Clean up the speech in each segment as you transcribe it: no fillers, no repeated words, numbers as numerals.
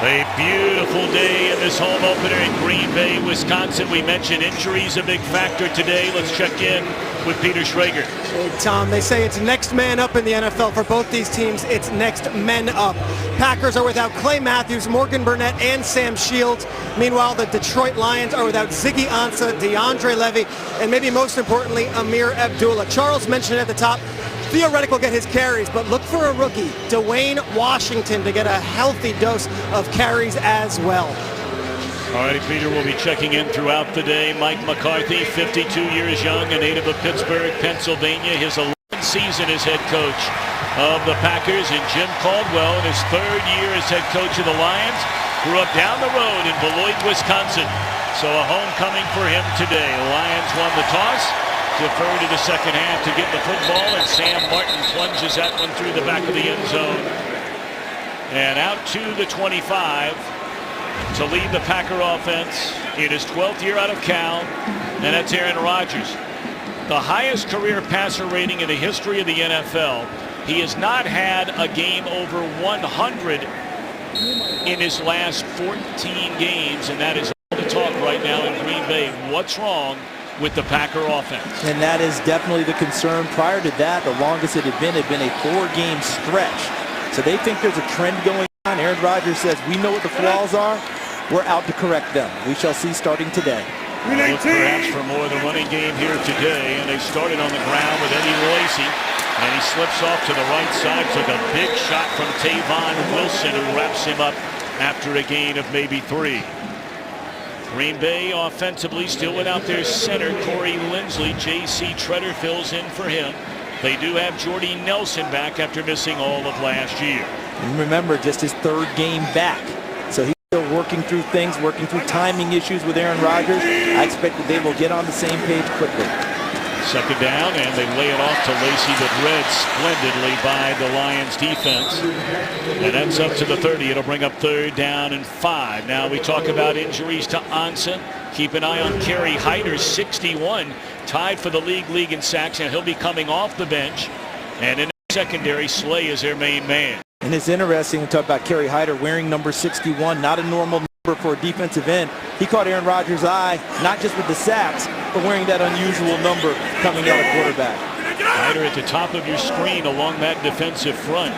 A beautiful day in this home opener in Green Bay, Wisconsin. We mentioned injuries a big factor today. Let's check in with Peter Schrager. Hey, Tom, they say it's next man up in the NFL for both these teams. It's next men up. Packers are without Clay Matthews, Morgan Burnett, and Sam Shields. Meanwhile, the Detroit Lions are without Ziggy Ansah, DeAndre Levy, and maybe most importantly, Amir Abdullah. Charles mentioned at the top, Theo Riddick will get his carries, but look for a rookie, Dwayne Washington, to get a healthy dose of carries as well. All right, Peter will be checking in throughout the day. Mike McCarthy, 52 years young, a native of Pittsburgh, Pennsylvania. His 11th season as head coach of the Packers. And Jim Caldwell, in his 3rd year as head coach of the Lions, grew up down the road in Beloit, Wisconsin. So a homecoming for him today. The Lions won the toss. Defer to the second half to get the football, and Sam Martin plunges that one through the back of the end zone. And out to the 25 to lead the Packer offense in his 12th year out of Cal, and that's Aaron Rodgers. The highest career passer rating in the history of the NFL. He has not had a game over 100 in his last 14 games, and that is all the talk right now in Green Bay. What's wrong with the Packer offense? And that is definitely the concern. Prior to that, the longest it had been a 4-game stretch. So they think there's a trend going on. Aaron Rodgers says, we know what the flaws are. We're out to correct them. We shall see starting today. Look perhaps for more of the running game here today, and they started on the ground with Eddie Lacy, and he slips off to the right side. Took a big shot from Tavon Wilson, who wraps him up after a gain of maybe 3. Green Bay offensively still without their center, Corey Linsley. J.C. Treader fills in for him. They do have Jordy Nelson back after missing all of last year. And remember, just his 3rd game back. So he's still working through things, working through timing issues with Aaron Rodgers. I expect that they will get on the same page quickly. Second down, and they lay it off to Lacy, but read splendidly by the Lions defense. It ends up to the 30. It'll bring up 3rd down and 5. Now we talk about injuries to Ansah. Keep an eye on Kerry Hyder, 61, tied for the league in sacks, and he'll be coming off the bench. And in the secondary, Slay is their main man. And it's interesting to talk about Kerry Hyder wearing number 61, not a normal number for a defensive end. He caught Aaron Rodgers' eye, not just with the sacks, but wearing that unusual number coming out of quarterback. Hyder at the top of your screen along that defensive front.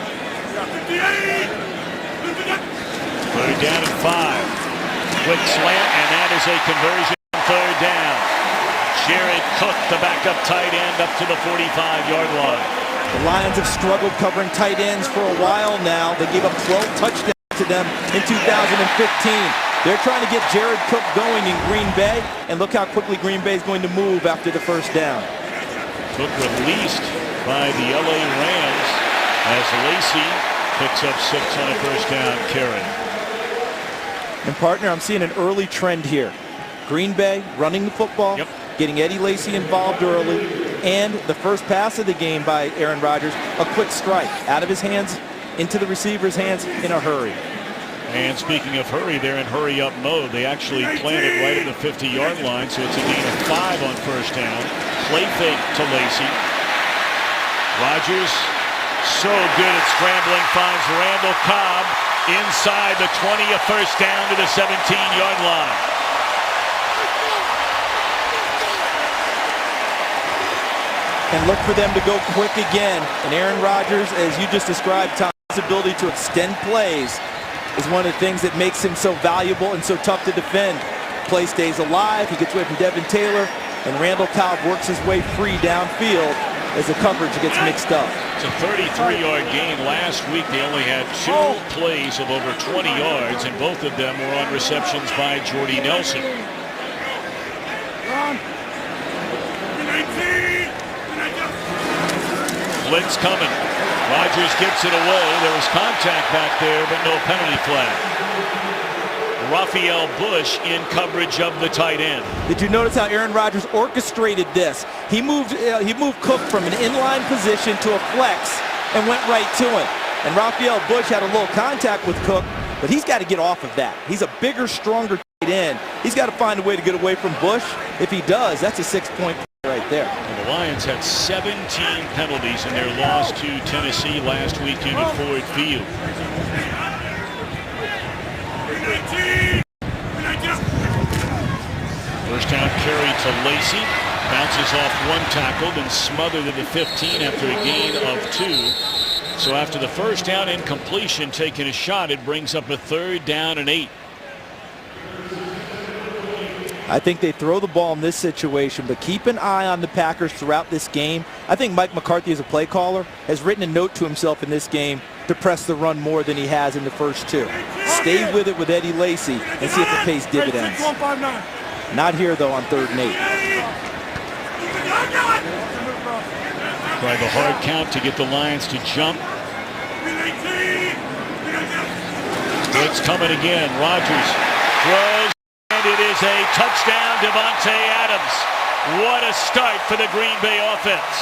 3rd down and 5. Quick slant, and that is a conversion. 3rd down. Jared Cook, the backup tight end, up to the 45-yard line. The Lions have struggled covering tight ends for a while now. They gave up 12 touchdowns to them in 2015. They're trying to get Jared Cook going in Green Bay, and look how quickly Green Bay is going to move after the 1st down. Cook released by the LA Rams as Lacy picks up 6 on a 1st down carry. And partner, I'm seeing an early trend here. Green Bay running the football, getting Eddie Lacy involved early, and the first pass of the game by Aaron Rodgers, a quick strike out of his hands into the receiver's hands in a hurry. And speaking of hurry, they're in hurry-up mode. They actually planted right at the 50-yard line, so it's a gain of 5 on 1st down. Play fake to Lacy. Rodgers, so good at scrambling, finds Randall Cobb inside the 20, a 1st down to the 17-yard line. And look for them to go quick again. And Aaron Rodgers, as you just described, Tom, his ability to extend plays is one of the things that makes him so valuable and so tough to defend. Play stays alive, he gets away from Devin Taylor, and Randall Cobb works his way free downfield as the coverage gets mixed up. It's a 33-yard gain. Last week they only had 2 plays of over 20 yards, and both of them were on receptions by Jordy Nelson. Blitz coming. Rodgers gets it away. There was contact back there, but no penalty flag. Raphael Bush in coverage of the tight end. Did you notice how Aaron Rodgers orchestrated this? He moved Cook from an inline position to a flex and went right to him. And Raphael Bush had a little contact with Cook, but he's got to get off of that. He's a bigger, stronger tight end. He's got to find a way to get away from Bush. If he does, that's a 6-point play right there. And the Lions had 17 penalties in their loss to Tennessee last weekend at Ford Field. carry to Lacy. Bounces off one tackle, then smothered at the 15 after a gain of 2. So after the first down incompletion, taking a shot, it brings up a 3rd down and 8. I think they throw the ball in this situation, but keep an eye on the Packers throughout this game. I think Mike McCarthy, as a play caller, has written a note to himself in this game to press the run more than he has in the first 2. Stay with it with Eddie Lacy and see if it pays dividends. Not here, though, on 3rd and 8. Try the hard count to get the Lions to jump. It's coming again. Rodgers throws, and it is a touchdown, Davante Adams. What a start for the Green Bay offense.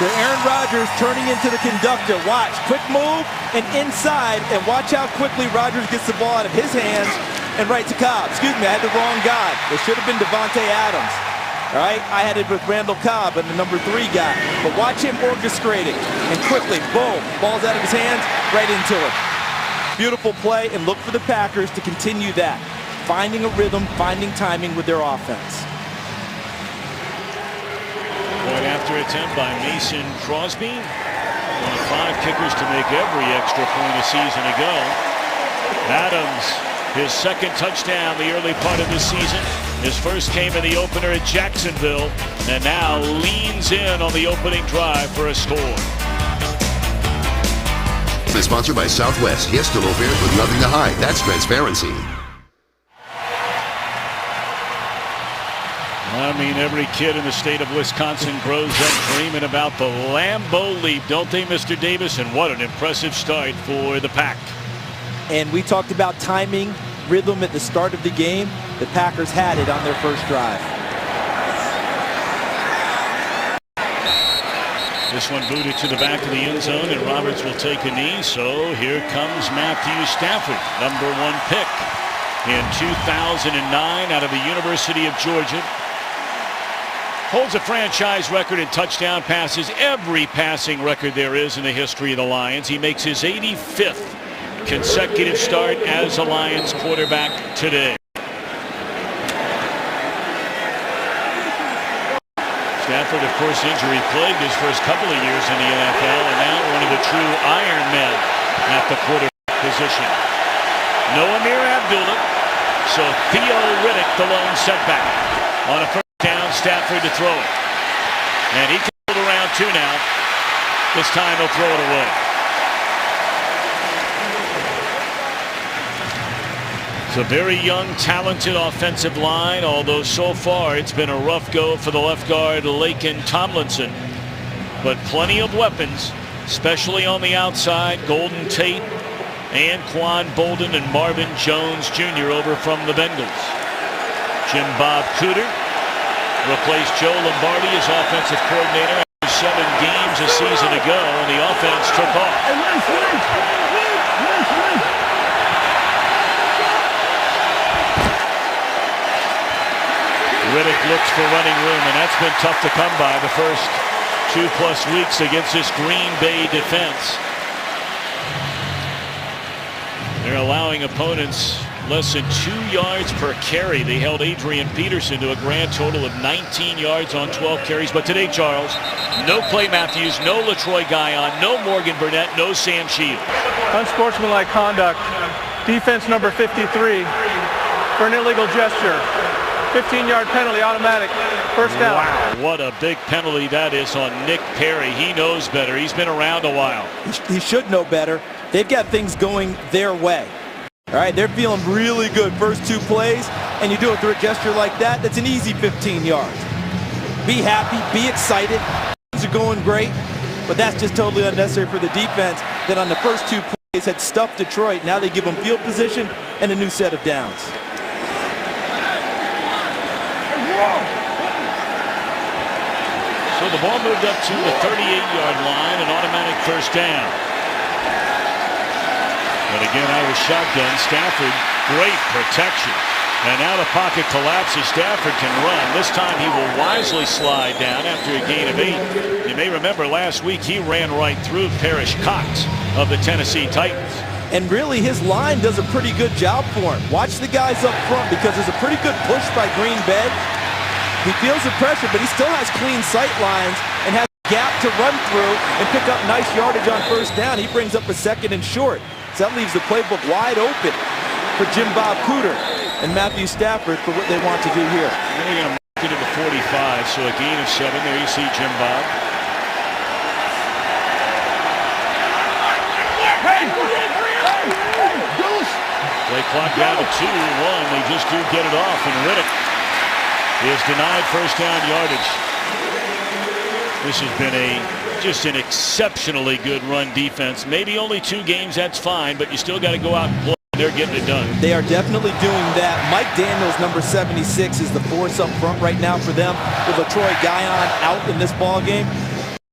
So Aaron Rodgers turning into the conductor. Watch, quick move and inside, and watch how quickly Rodgers gets the ball out of his hands and right to Cobb. Excuse me, I had the wrong guy. It should have been Davante Adams. All right, I had it with Randall Cobb and the number 3 guy. But watch him orchestrating, and quickly, boom, ball's out of his hands, right into it. Beautiful play, and look for the Packers to continue that. Finding a rhythm, finding timing with their offense. Point after attempt by Mason Crosby. One of 5 kickers to make every extra point a season ago. Adams, his 2nd touchdown the early part of the season. His first came in the opener at Jacksonville, and now leans in on the opening drive for a score. It's sponsored by Southwest. Yes to low fares with nothing to hide. That's transparency. I mean, every kid in the state of Wisconsin grows up dreaming about the Lambeau Leap, don't they, Mr. Davis? And what an impressive start for the Pack. And we talked about timing, rhythm at the start of the game. The Packers had it on their first drive. This one booted to the back of the end zone, and Roberts will take a knee. So here comes Matthew Stafford, number 1 pick in 2009 out of the University of Georgia. Holds a franchise record in touchdown passes, every passing record there is in the history of the Lions. He makes his 85th consecutive start as a Lions quarterback today. Stafford, of course, injury plagued his first couple of years in the NFL, and now one of the true Iron Men at the quarterback position. No Amir Abdullah, so Theo Riddick the lone setback. On a first down, Stafford to throw it. And he can hold around 2 now. This time he'll throw it away. It's a very young, talented offensive line, although so far it's been a rough go for the left guard, Laken Tomlinson. But plenty of weapons, especially on the outside. Golden Tate, Anquan Bolden, and Marvin Jones Jr. over from the Bengals. Jim Bob Cooter replaced Joe Lombardi as offensive coordinator after 7 games a season ago, and the offense took off. Riddick looks for running room, and that's been tough to come by the first 2+ weeks against this Green Bay defense. They're allowing opponents less than 2 yards per carry. They held Adrian Peterson to a grand total of 19 yards on 12 carries. But today, Charles, no Clay Matthews, no LaTroy Guion, no Morgan Burnett, no Sam Shields. Unsportsmanlike conduct. Defense number 53 for an illegal gesture. 15-yard penalty, automatic. First down. Wow, what a big penalty that is on Nick Perry. He knows better. He's been around a while. He should know better. They've got things going their way. All right, they're feeling really good first 2 plays, and you do it through a gesture like that, that's an easy 15 yards. Be happy, be excited. Things are going great, but that's just totally unnecessary for the defense that on the first 2 plays had stuffed Detroit. Now they give them field position and a new set of downs. So the ball moved up to the 38-yard line, an automatic first down. But again, out of shotgun, Stafford, great protection. And now the pocket collapses. Stafford can run. This time he will wisely slide down after a gain of 8. You may remember last week he ran right through Parrish Cox of the Tennessee Titans. And really, his line does a pretty good job for him. Watch the guys up front because there's a pretty good push by Green Bay. He feels the pressure, but he still has clean sight lines and has a gap to run through and pick up nice yardage on first down. He brings up a 2nd and short. So that leaves the playbook wide open for Jim Bob Cooter and Matthew Stafford for what they want to do here. They're going to mark it to the 45, so a gain of 7. There you see Jim Bob. Play clock down to 2-1. They just do get it off, and Riddick is denied first down yardage. This has been just an exceptionally good run defense. Maybe only 2 games, that's fine, but you still got to go out and play. They're getting it done. They are definitely doing that. Mike Daniels, number 76, is the force up front right now for them with LaTroy Guion out in this ball game.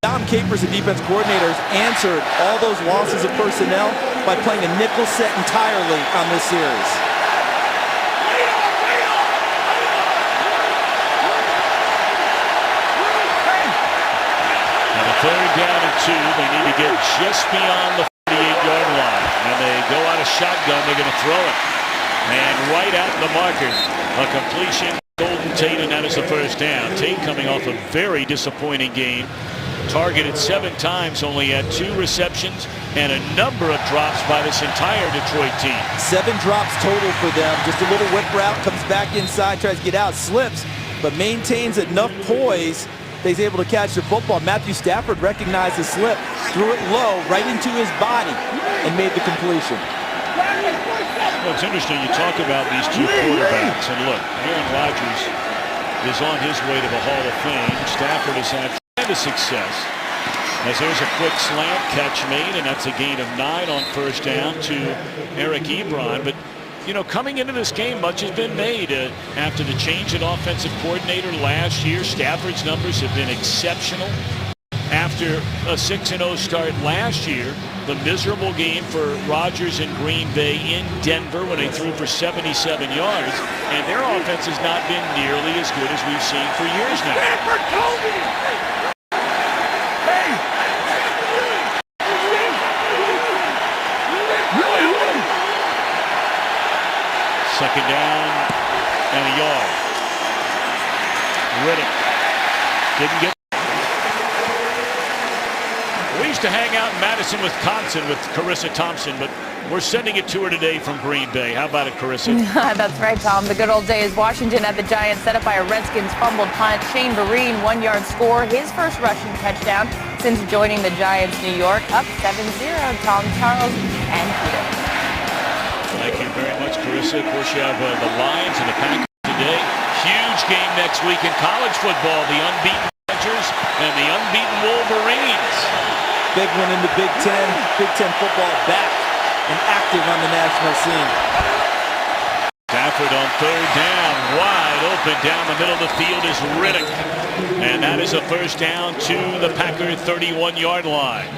Dom Capers, the defense coordinator, has answered all those losses of personnel by playing a nickel set entirely on this series. Now the 3rd down and 2. They need to get just beyond the 48-yard line. And they go out of shotgun. They're going to throw it. And right at the marker, a completion. Golden Tate, and that is the first down. Tate coming off a very disappointing game. Targeted 7 times, only had 2 receptions and a number of drops by this entire Detroit team. 7 drops total for them. Just a little whip route, comes back inside, tries to get out, slips, but maintains enough poise that he's able to catch the football. Matthew Stafford recognized the slip, threw it low, right into his body, and made the completion. Well, it's interesting you talk about these 2 quarterbacks, and look, Aaron Rodgers is on his way to the Hall of Fame. Stafford has had tremendous success as there's a quick slant catch made, and that's a gain of 9 on first down to Eric Ebron. But you know, coming into this game, much has been made after the change in offensive coordinator last year. Stafford's numbers have been exceptional. After a 6-0 start last year, the miserable game for Rodgers and Green Bay in Denver when they threw for 77 yards, and their offense has not been nearly as good as we've seen for years now. Second down and a yard. Riddick didn't get. We used to hang out in Madison, Wisconsin with Carissa Thompson, but we're sending it to her today from Green Bay. How about it, Carissa? That's right, Tom. The good old days. Washington at the Giants, set up by a Redskins fumbled punt. Shane Vereen, 1-yard score, his first rushing touchdown since joining the Giants. New York up 7-0. Tom, Charles, and Peter. Thank you very much, Carissa. Of course, you have the Lions and the Packers today. Huge game next week in college football. The unbeaten Badgers and the unbeaten Wolverines. Big one in the Big Ten. Big Ten football back and active on the national scene. Stafford on third down, wide open down the middle of the field is Riddick. And that is a first down to the Packer 31-yard line.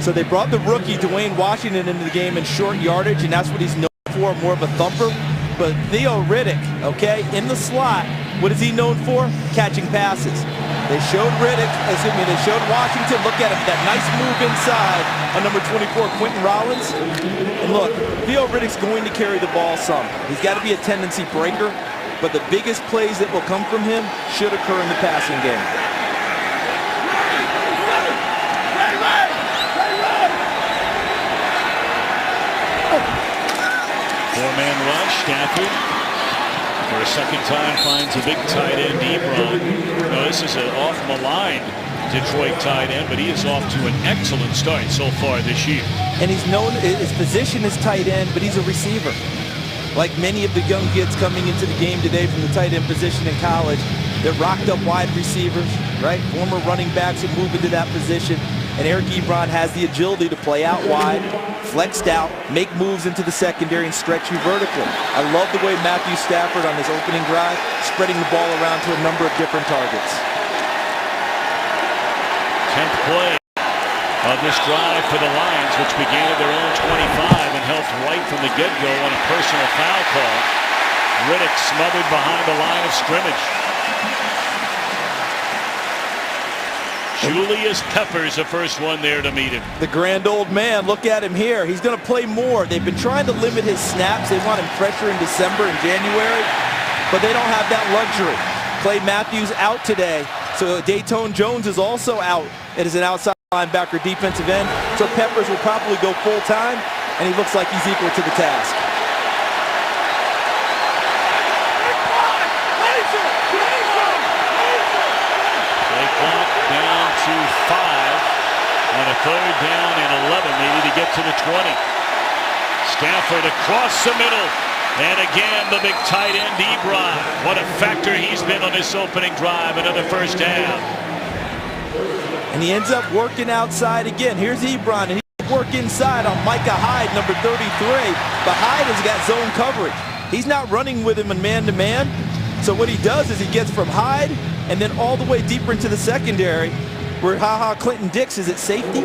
So they brought the rookie Dwayne Washington into the game in short yardage, and that's what he's known for, more of a thumper. But Theo Riddick, okay, in the slot, what is he known for? Catching passes. They showed they showed Washington, look at him, that nice move inside on number 24, Quentin Rollins. And look, Theo Riddick's going to carry the ball some. He's got to be a tendency breaker, but the biggest plays that will come from him should occur in the passing game. Four-man rush, Stafford for a second time finds a big tight end, Ebron. Now, this is an off-maligned Detroit tight end, but he is off to an excellent start so far this year. And he's known, his position is tight end, but he's a receiver. Like many of the young kids coming into the game today from the tight end position in college, they're rocked up wide receivers, right? Former running backs who move into that position. And Eric Ebron has the agility to play out wide, flexed out, make moves into the secondary, and stretch you vertically. I love the way Matthew Stafford on his opening drive, spreading the ball around to a number of different targets. 10th play of this drive for the Lions, which began at their own 25 and helped right from the get-go on a personal foul call. Riddick smothered behind the line of scrimmage. Julius Peppers, the first one there to meet him. The grand old man, look at him here. He's going to play more. They've been trying to limit his snaps. They want him fresher in December and January, but they don't have that luxury. Clay Matthews out today, so Dayton Jones is also out. It is an outside linebacker defensive end, so Peppers will probably go full time, and he looks like he's equal to the task. Down to 5 on a 3rd down and 11, maybe to get to the 20. Stafford across the middle, and again the big tight end Ebron. What a factor he's been on this opening drive. Another first down. And he ends up working outside again. Here's Ebron, and he work inside on Micah Hyde, number 33. But Hyde has got zone coverage. He's not running with him in man-to-man. So what he does is he gets from Hyde and then all the way deeper into the secondary where Clinton Dix is at safety,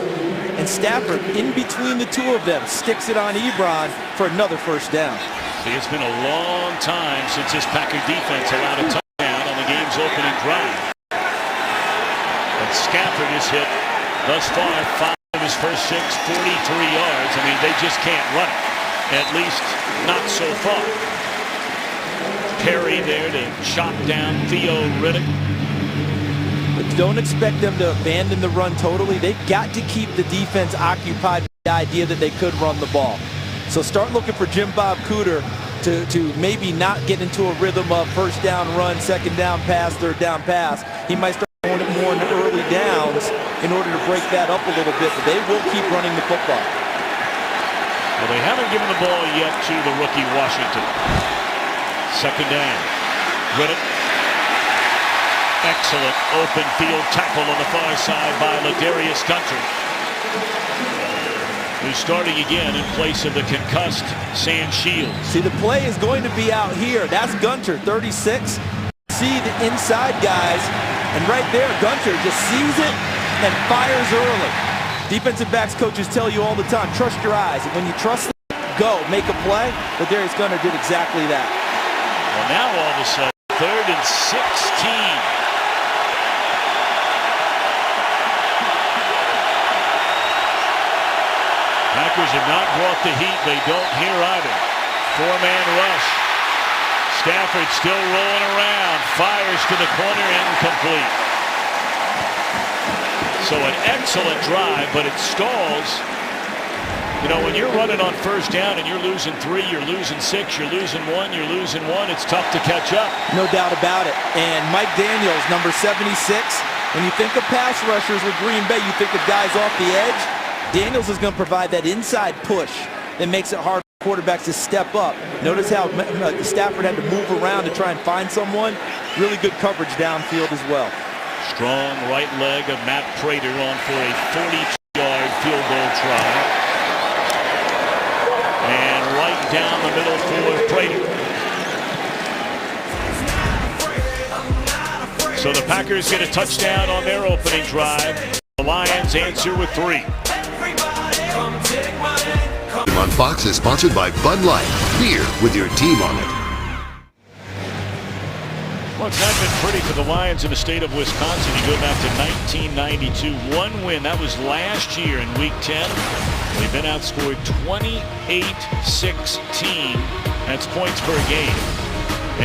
and Stafford in between the two of them sticks it on Ebron for another first down. See, it's been a long time since this Packer defense allowed a touchdown on the game's opening drive. But Stafford has hit thus far 5 of his first 6, 43 yards. I mean, they just can't run it, at least not so far. Perry there to chop down Theo Riddick. But don't expect them to abandon the run totally. They've got to keep the defense occupied with the idea that they could run the ball. So start looking for Jim Bob Cooter to maybe not get into a rhythm of first down run, second down pass, third down pass. He might start going it more in the early downs in order to break that up a little bit, but they will keep running the football. Well, they haven't given the ball yet to the rookie Washington. Second down. Riddick. Excellent open field tackle on the far side by Ladarius Gunter, who's starting again in place of the concussed Sam Shields. See, the play is going to be out here. That's Gunter, 36. See the inside guys, and right there, Gunter just sees it and fires early. Defensive backs coaches tell you all the time, trust your eyes. And when you trust them, go, make a play. Ladarius Gunter did exactly that. Well, now all of a sudden, 3rd and 16. Packers have not brought the heat. They don't here either. 4-man rush. Stafford still rolling around. Fires to the corner, incomplete. So an excellent drive, but it stalls. You know, when you're running on first down and you're losing 3, you're losing 6, you're losing 1, you're losing 1, it's tough to catch up. No doubt about it. And Mike Daniels, number 76, when you think of pass rushers with Green Bay, you think of guys off the edge. Daniels is going to provide that inside push that makes it hard for quarterbacks to step up. Notice how Stafford had to move around to try and find someone. Really good coverage downfield as well. Strong right leg of Matt Prater on for a 42-yard field goal try. And right down the middle for Prater. So the Packers get a touchdown on their opening drive. The Lions answer with 3. On Fox is sponsored by Bud Light. Beer with your team on it. Well, it's not been pretty for the Lions in the state of Wisconsin. You go back to 1992. 1 win. That was last year in Week 10. They've been outscored 28-16. That's points per game.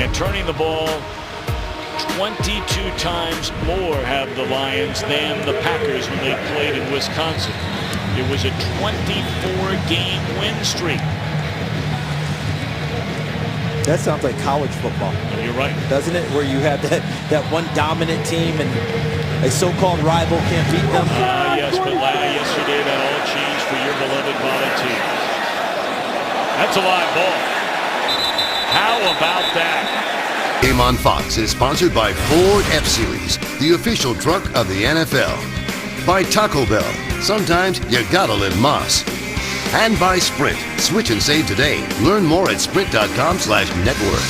And turning the ball 22 times more have the Lions than the Packers when they played in Wisconsin. It was a 24-game win streak. That sounds like college football. Oh, you're right. Doesn't it? Where you have that one dominant team and a so-called rival can't beat them. Yes, but yesterday that all changed for your beloved Volunteers. That's a live ball. How about that? Game on Fox is sponsored by Ford F-Series, the official truck of the NFL. By Taco Bell, sometimes you gotta live Moss. And by Sprint, switch and save today. Learn more at sprint.com/network.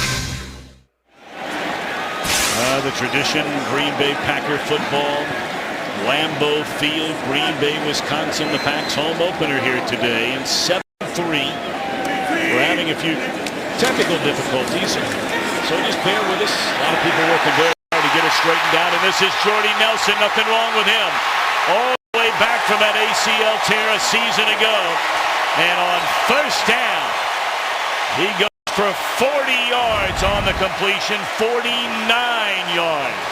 The tradition, Green Bay Packer football, Lambeau Field, Green Bay, Wisconsin, the Pack's home opener here today, and 7-3. We're having a few technical difficulties, so just bear with us. A lot of people working very hard to get it straightened out, and this is Jordy Nelson. Nothing wrong with him. All the way back from that ACL tear a season ago. And on first down, he goes for 40 yards on the completion, 49 yards.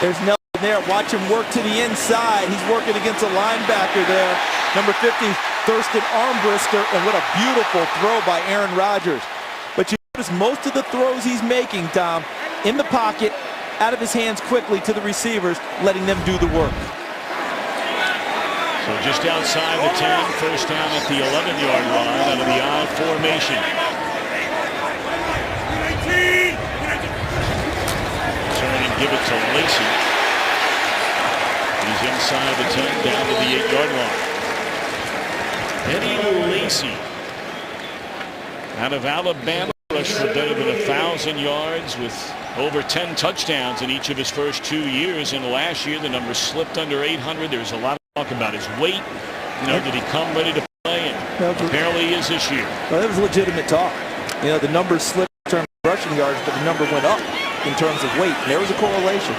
There's Nelson there. Watch him work to the inside. He's working against a linebacker there. Number 50, Thurston Armbrister, and what a beautiful throw by Aaron Rodgers. But you notice most of the throws he's making, Tom, in the pocket, out of his hands quickly to the receivers, letting them do the work. So just outside the 10, first down at the 11-yard line out of the I formation. Turn and give it to Lacy. He's inside the 10, down to the 8-yard line. Eddie Lacy out of Alabama, rushed for better than 1,000 yards with over 10 touchdowns in each of his first 2 years. And last year, the number slipped under 800. There's a lot of talk about his weight. You know, did he come ready to play? And apparently he is this year. Well, that was legitimate talk. You know, the numbers slipped in terms of rushing yards, but the number went up in terms of weight. And there was a correlation.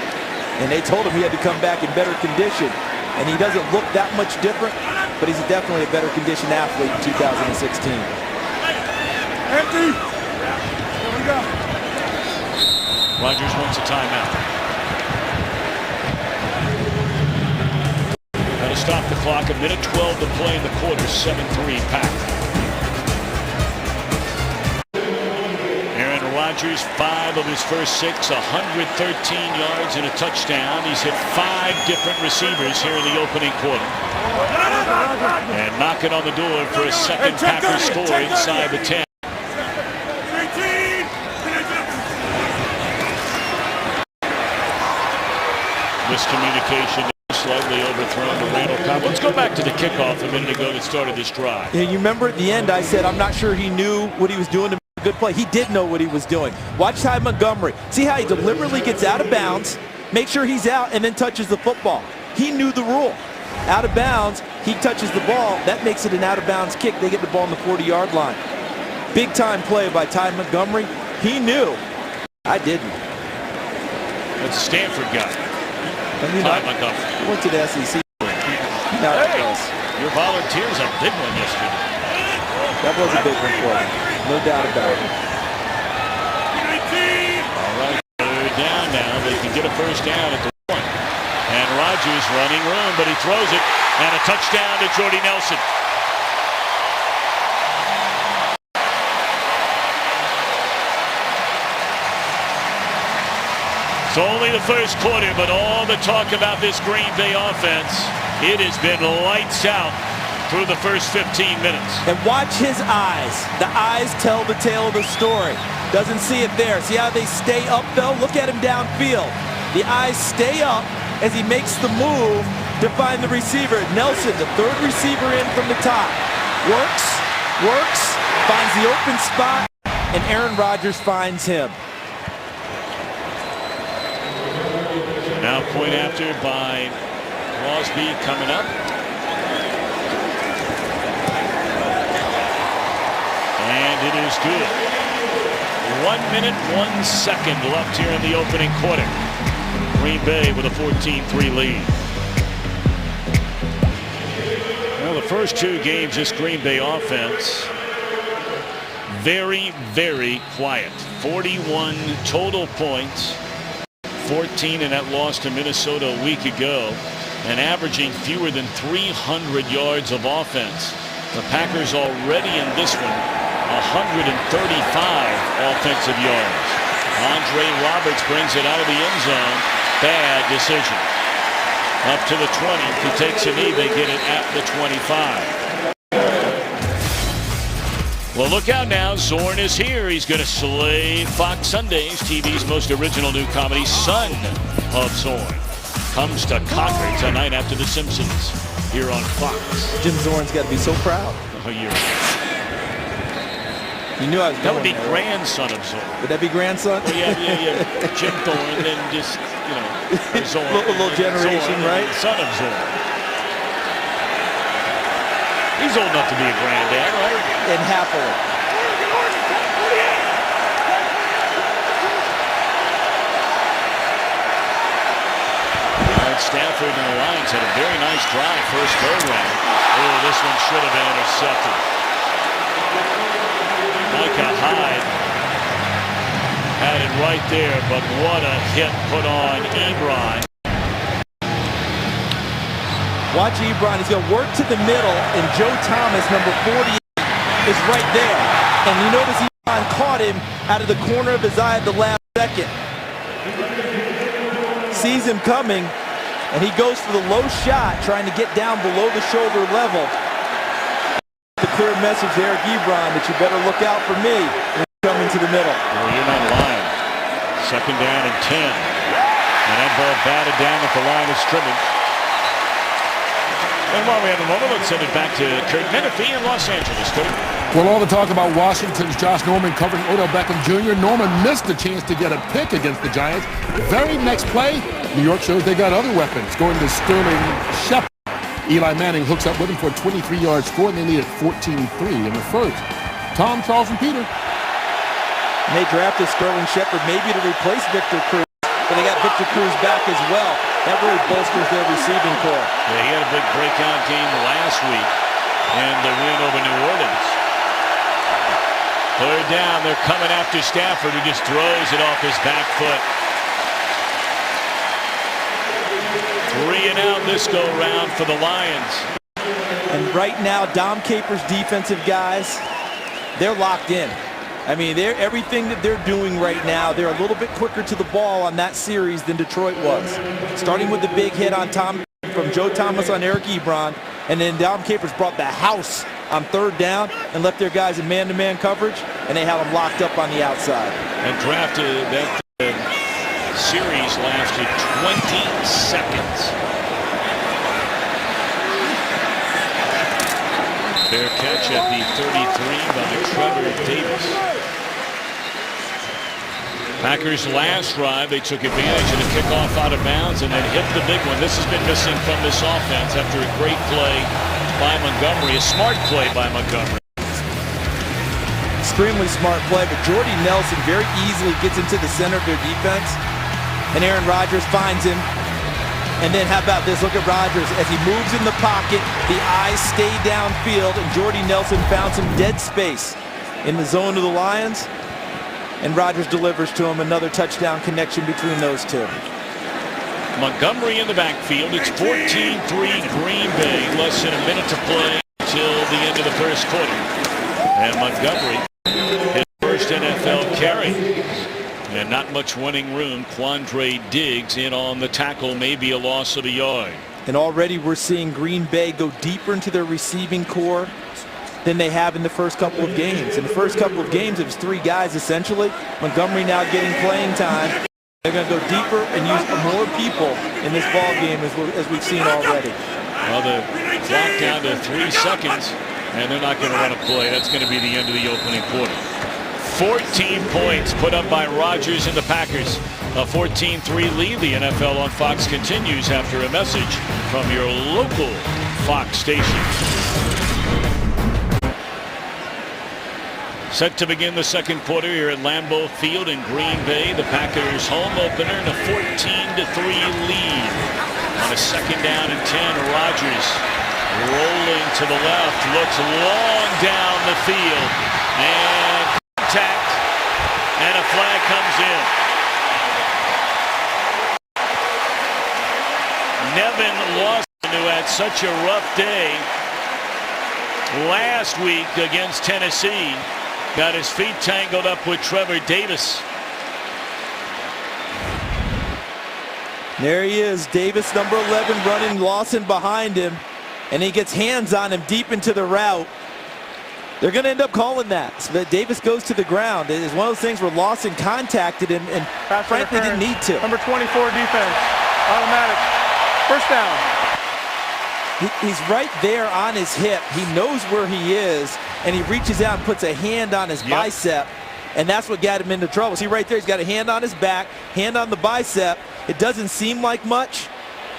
And they told him he had to come back in better condition. And he doesn't look that much different, but he's definitely a better conditioned athlete in 2016. Empty. Here we go. Rodgers wants a timeout. Got to stop the clock. 1:12 to play in the quarter. 7-3 Pack. Aaron Rodgers, 5 of his first 6, 113 yards and a touchdown. He's hit 5 different receivers here in the opening quarter. And knocking on the door for a second Packers score inside the 10. Miscommunication slightly overthrown to Randall Cobb. Let's go back to the kickoff a minute ago that started this drive. Yeah, you remember at the end I said I'm not sure he knew what he was doing to make a good play. He did know what he was doing. Watch Ty Montgomery. See how he deliberately gets out of bounds, make sure he's out, and then touches the football. He knew the rule. Out of bounds, he touches the ball. That makes it an out-of-bounds kick. They get the ball on the 40-yard line. Big-time play by Ty Montgomery. He knew. I didn't. That's a Stanford guy. Ty Montgomery. Went to the SEC. Hey, your Volunteers a big one yesterday. That was a big one for him. No doubt about it. All right, they're down now. They can get a first down at the 1. And Rodgers running room, but he throws it. And a touchdown to Jordy Nelson. It's only the first quarter, but all the talk about this Green Bay offense, it has been lights out through the first 15 minutes. And watch his eyes. The eyes tell the tale of the story. Doesn't see it there. See how they stay up, though? Look at him downfield. The eyes stay up as he makes the move to find the receiver. Nelson, the third receiver in from the top. Works, finds the open spot, and Aaron Rodgers finds him. Now point after by Crosby coming up. And it is good. 1 minute, 1 second left here in the opening quarter. Green Bay with a 14-3 lead. Well, the first 2 games, this Green Bay offense, very, very quiet. 41 total points. 14 in that loss to Minnesota a week ago, and averaging fewer than 300 yards of offense. The Packers already in this one, 135 offensive yards. Andre Roberts brings it out of the end zone. Bad decision. Up to the 20. If he takes a knee, they get it at the 25. Well, look out now. Zorn is here. He's going to slay Fox Sundays, TV's most original new comedy, Son of Zorn. Comes to Concord tonight after The Simpsons here on Fox. Jim Zorn's got to be so proud. Oh, you knew I was That would be there, right? grandson of Zorn. Would that be grandson? Well, yeah. Jim Thorne, then just, you know, Zorn. a little generation, Zorn, right? Son of Zorn. He's old enough to be a granddad, right? And happily. Stafford and the Lions had a very nice drive first go round. Oh, this one should have been intercepted. Micah Hyde had it right there, but what a hit put on Ebron. Watch Ebron. He's going to work to the middle, and Joe Thomas, number 48, is right there. And you notice Ebron caught him out of the corner of his eye at the last second. Sees him coming, and he goes for the low shot, trying to get down below the shoulder level. The clear message to Eric Ebron that you better look out for me when you come into the middle. Well, you're not lying. Second down and 10. And that ball batted down at the line of scrimmage. And while we have a moment, let's send it back to Kurt Menefee in Los Angeles. Kurt. Well, all the talk about Washington's Josh Norman covering Odell Beckham Jr. Norman missed the chance to get a pick against the Giants. Very next play, New York shows they got other weapons, going to Sterling Shepard. Eli Manning hooks up with him for a 23-yard score, and they needed 14-3 in the first. Tom, Charles, and Peter. And they drafted Sterling Shepard maybe to replace Victor Cruz, but they got Victor Cruz back as well. That really bolsters their receiving core. Yeah, he had a big breakout game last week and the win over New Orleans. Third down, they're coming after Stafford, who just throws it off his back foot. 3 and out this go round for the Lions. And right now, Dom Capers' defensive guys, they're locked in. I mean, everything that they're doing right now, they're a little bit quicker to the ball on that series than Detroit was. Starting with the big hit on from Joe Thomas on Eric Ebron, and then Dom Capers brought the house on third down and left their guys in man-to-man coverage, and they had them locked up on the outside. And drafted that series lasted 20 seconds. Fair catch at the 33 by Trevor Davis. Packers' last drive, they took advantage of the kickoff out of bounds and then hit the big one. This has been missing from this offense after a great play by Montgomery, a smart play by Montgomery. Extremely smart play, but Jordy Nelson very easily gets into the center of their defense, and Aaron Rodgers finds him. And then how about this? Look at Rodgers. As he moves in the pocket, the eyes stay downfield, and Jordy Nelson found some dead space in the zone of the Lions. And Rodgers delivers to him another touchdown connection between those two. Montgomery in the backfield. It's 14-3 Green Bay. Less than a minute to play till the end of the first quarter. And Montgomery, his first NFL carry. And not much running room. Quandre Diggs in on the tackle, maybe a loss of a yard. And already we're seeing Green Bay go deeper into their receiving core than they have in the first couple of games. In the first couple of games, it was 3 guys essentially. Montgomery now getting playing time. They're going to go deeper and use more people in this ball game as we've seen already. Well, the clock down to 3 seconds, and they're not going to run a play. That's going to be the end of the opening quarter. 14 points put up by Rodgers and the Packers. A 14-3 lead. The NFL on Fox continues after a message from your local Fox station. Set to begin the second quarter here at Lambeau Field in Green Bay. The Packers home opener in a 14-3 lead. On a second down and 10, Rodgers rolling to the left, looks long down the field, and contact, and a flag comes in. Nevin Lawson, who had such a rough day last week against Tennessee, got his feet tangled up with Trevor Davis. There he is, Davis, number 11, running Lawson behind him, and he gets hands on him deep into the route. They're going to end up calling that, so that Davis goes to the ground. It is one of those things where Lawson contacted him and frankly didn't need to. Number 24 defense, automatic, first down. He's right there on his hip. He knows where he is, and he reaches out and puts a hand on his bicep, and that's what got him into trouble. See right there, he's got a hand on his back, hand on the bicep. It doesn't seem like much,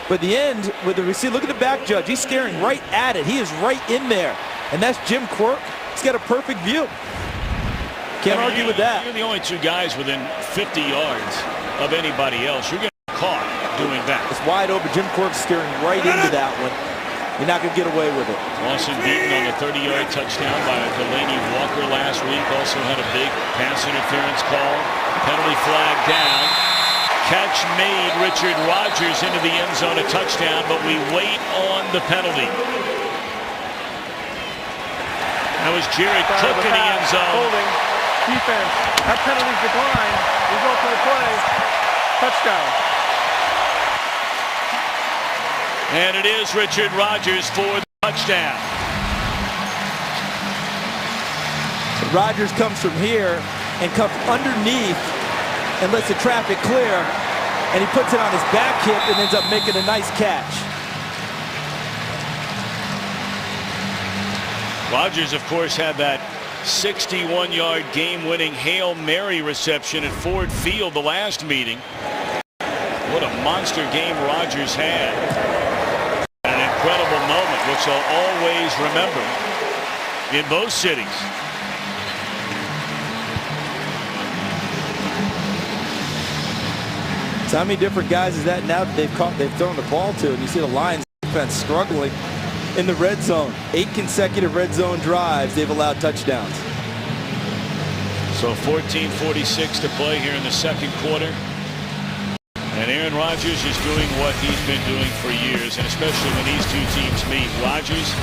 but the end with the receiver, look at the back judge. He's staring right at it. He is right in there, and that's Jim Quirk. He's got a perfect view. Can't argue with that. You're the only 2 guys within 50 yards of anybody else. You're going to be caught. doing that. It's wide open. Jim Quirk steering right into that one. You're not going to get away with it. Lawson beaten on the 30-yard touchdown by Delaney Walker last week. Also had a big pass interference call. Penalty flag down. Catch made. Richard Rodgers into the end zone, a touchdown, but we wait on the penalty. That was Jared Cook in the end zone. Holding. Defense. That penalty's declined. We go for the play. Touchdown. And it is Richard Rodgers for the touchdown. Rodgers comes from here and comes underneath and lets the traffic clear, and he puts it on his back hip and ends up making a nice catch. Rodgers, of course, had that 61-yard game-winning Hail Mary reception at Ford Field the last meeting. What a monster game Rodgers had. An incredible moment, which I'll always remember in both cities. So how many different guys is that now that they've thrown the ball to? And you see the Lions defense struggling in the red zone. 8 consecutive red zone drives, they've allowed touchdowns. So 14:46 to play here in the second quarter. And Aaron Rodgers is doing what he's been doing for years, and especially when these two teams meet. Rodgers,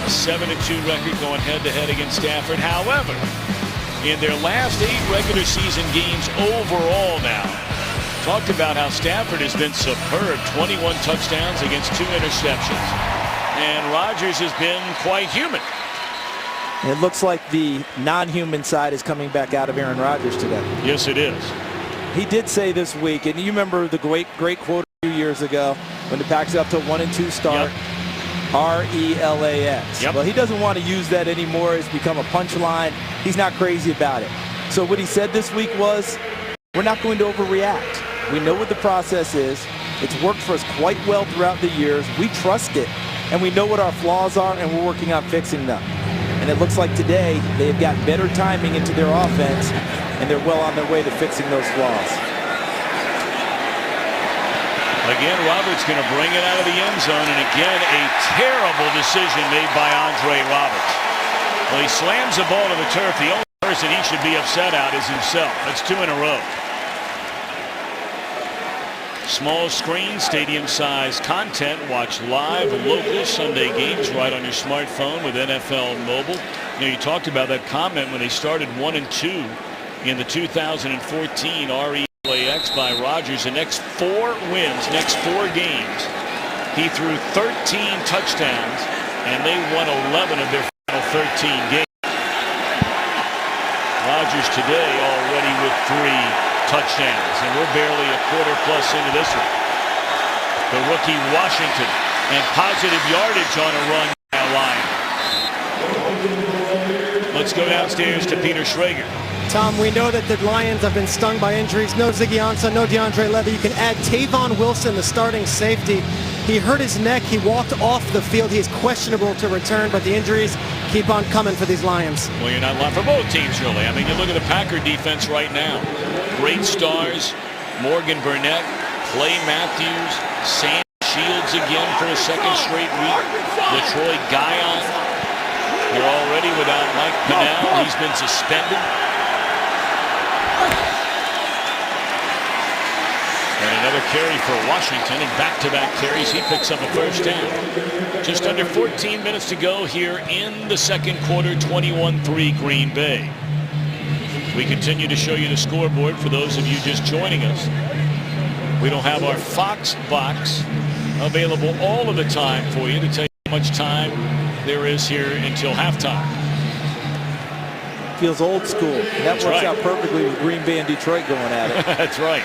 a 7-2 record going head-to-head against Stafford. However, in their last 8 regular season games overall now, talked about how Stafford has been superb. 21 touchdowns against 2 interceptions. And Rodgers has been quite human. It looks like the non-human side is coming back out of Aaron Rodgers today. Yes, it is. He did say this week, and you remember the great quote a few years ago when the Packers up to a 1-2 start. Yep. R-E-L-A-X. Yep. Well, he doesn't want to use that anymore. It's become a punchline. He's not crazy about it. So what he said this week was, we're not going to overreact. We know what the process is. It's worked for us quite well throughout the years. We trust it, and we know what our flaws are, and we're working on fixing them. And it looks like today they've got better timing into their offense, and they're well on their way to fixing those flaws. Again, Roberts going to bring it out of the end zone, and again, a terrible decision made by Andre Roberts. Well, he slams the ball to the turf. The only person he should be upset at is himself. That's 2 in a row. Small screen, stadium-sized content. Watch live local Sunday games right on your smartphone with NFL Mobile. You know, you talked about that comment when they started 1-2 in the 2014 RELAX by Rodgers. The next 4 wins, next 4 games, he threw 13 touchdowns, and they won 11 of their final 13 games. Rodgers today already with 3 touchdowns, and we're barely a quarter plus into this one. The rookie Washington, and positive yardage on a run by Lion. Let's go downstairs to Peter Schrager. Tom, we know that the Lions have been stung by injuries. No Ziggy Ansah, no DeAndre Levy. You can add Tavon Wilson, the starting safety. He hurt his neck. He walked off the field. He is questionable to return, but the injuries keep on coming for these Lions. Well, you're not lying for both teams, really. I mean, you look at the Packer defense right now. Great stars. Morgan Burnett, Clay Matthews, Sam Shields again for a second straight week. LaTroy Guion. You're already without Mike Pennell. He's been suspended. And another carry for Washington, and back-to-back carries. He picks up a first down. Just under 14 minutes to go here in the second quarter. 21-3 Green Bay. We continue to show you the scoreboard for those of you just joining us. We don't have our Fox box available all of the time for you to tell you how much time there is here until halftime. Feels old school. That works right. out perfectly with Green Bay and Detroit going at it. That's right.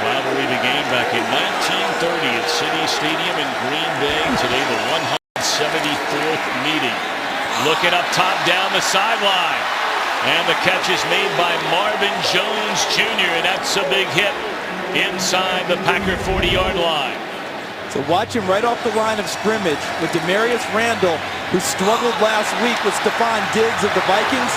Rivalry began back in 1930 at City Stadium in Green Bay. Today, the 174th meeting. Looking up top down the sideline. And the catch is made by Marvin Jones Jr. And that's a big hit inside the Packer 40-yard line. So watch him right off the line of scrimmage with Demarius Randall, who struggled last week with Stephon Diggs of the Vikings.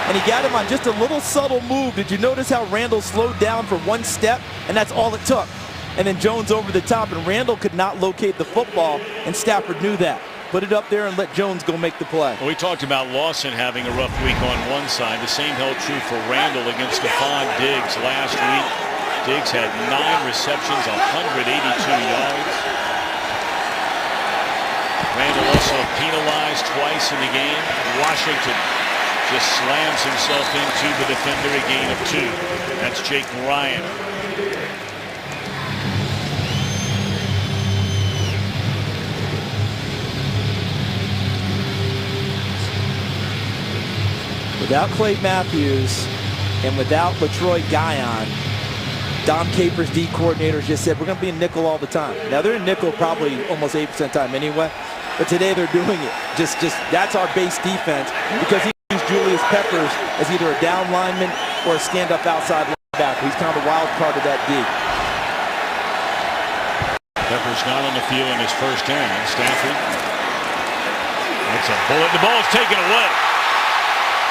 and he got him on just a little subtle move. Did you notice how Randall slowed down for one step, and that's all it took? And then Jones over the top, and Randall could not locate the football, and Stafford knew that. Put it up there and let Jones go make the play. Well, we talked about Lawson having a rough week on one side. The same held true for Randall against Stephon Diggs last week. Diggs had 9 receptions, 182 yards. Randall also penalized twice in the game. Washington just slams himself into the defender, a gain of 2. That's Jake Ryan. Without Clay Matthews and without LaTroy Guion, Dom Capers, D coordinators, just said we're going to be in nickel all the time. Now they're in nickel probably almost 80% of the time anyway, but today they're doing it. Just that's our base defense, because he used Julius Peppers as either a down lineman or a stand-up outside linebacker. He's kind of the wild card of that D. Peppers not on the field in his first game. Stafford. That's a bullet. The ball is taken away.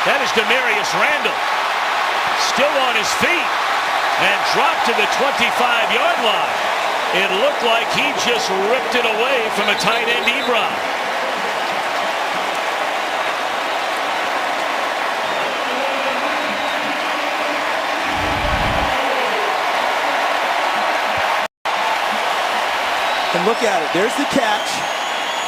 That is Demarius Randall, still on his feet and dropped to the 25-yard line. It looked like he just ripped it away from a tight end, Ebron. And look at it. There's the catch.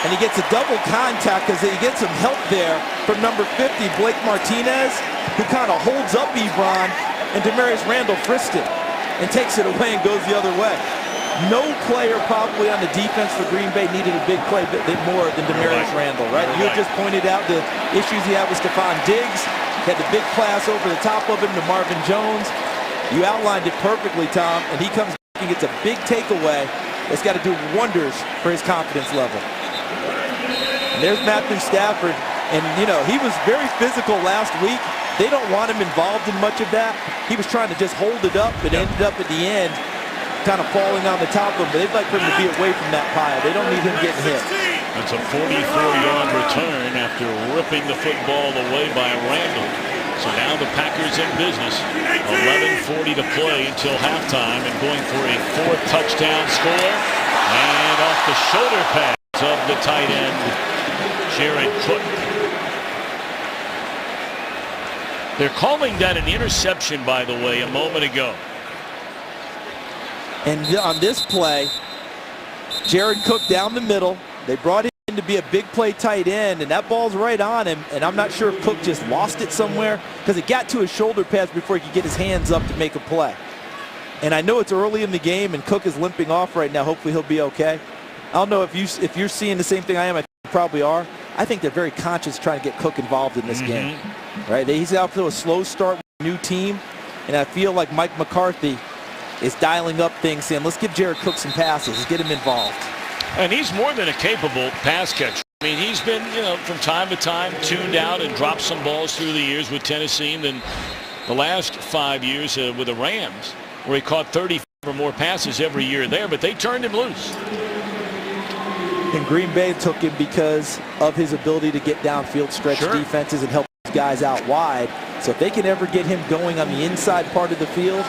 And he gets a double contact because he gets some help there from number 50, Blake Martinez, who kind of holds up Ebron, and Demarius Randall frisks it and takes it away and goes the other way. No player probably on the defense for Green Bay needed a big play bit more than Demarius Randall, right? You had just pointed out the issues he had with Stephon Diggs. He had the big pass over the top of him to Marvin Jones. You outlined it perfectly, Tom, and he comes back and gets a big takeaway that's got to do wonders for his confidence level. And there's Matthew Stafford, and you know, he was very physical last week. They don't want him involved in much of that. He was trying to just hold it up, but ended up at the end kind of falling on the top of him. But they'd like for him to be away from that pile. They don't need him getting hit. That's a 44-yard return after ripping the football away by Randall. So now the Packers in business. 11:40 to play until halftime, and going for a 4th touchdown score. And off the shoulder pads of the tight end, Jared Cook. They're calling that an interception, by the way, a moment ago. And on this play, Jared Cook down the middle. They brought him in to be a big play tight end, and that ball's right on him. And I'm not sure if Cook just lost it somewhere, because it got to his shoulder pads before he could get his hands up to make a play. And I know it's early in the game, and Cook is limping off right now. Hopefully he'll be okay. I don't know if you're seeing the same thing I am. I think you probably are. I think they're very conscious trying to get Cook involved in this game. Right? He's out to a slow start with a new team, and I feel like Mike McCarthy is dialing up things, saying, let's give Jared Cook some passes. Let's get him involved. And he's more than a capable pass catcher. I mean, he's been, you know, from time to time tuned out and dropped some balls through the years with Tennessee, and then the last 5 years with the Rams, where he caught 30 or more passes every year there, but they turned him loose. And Green Bay took him because of his ability to get downfield, stretch defenses, and help guys out wide. So if they can ever get him going on the inside part of the field,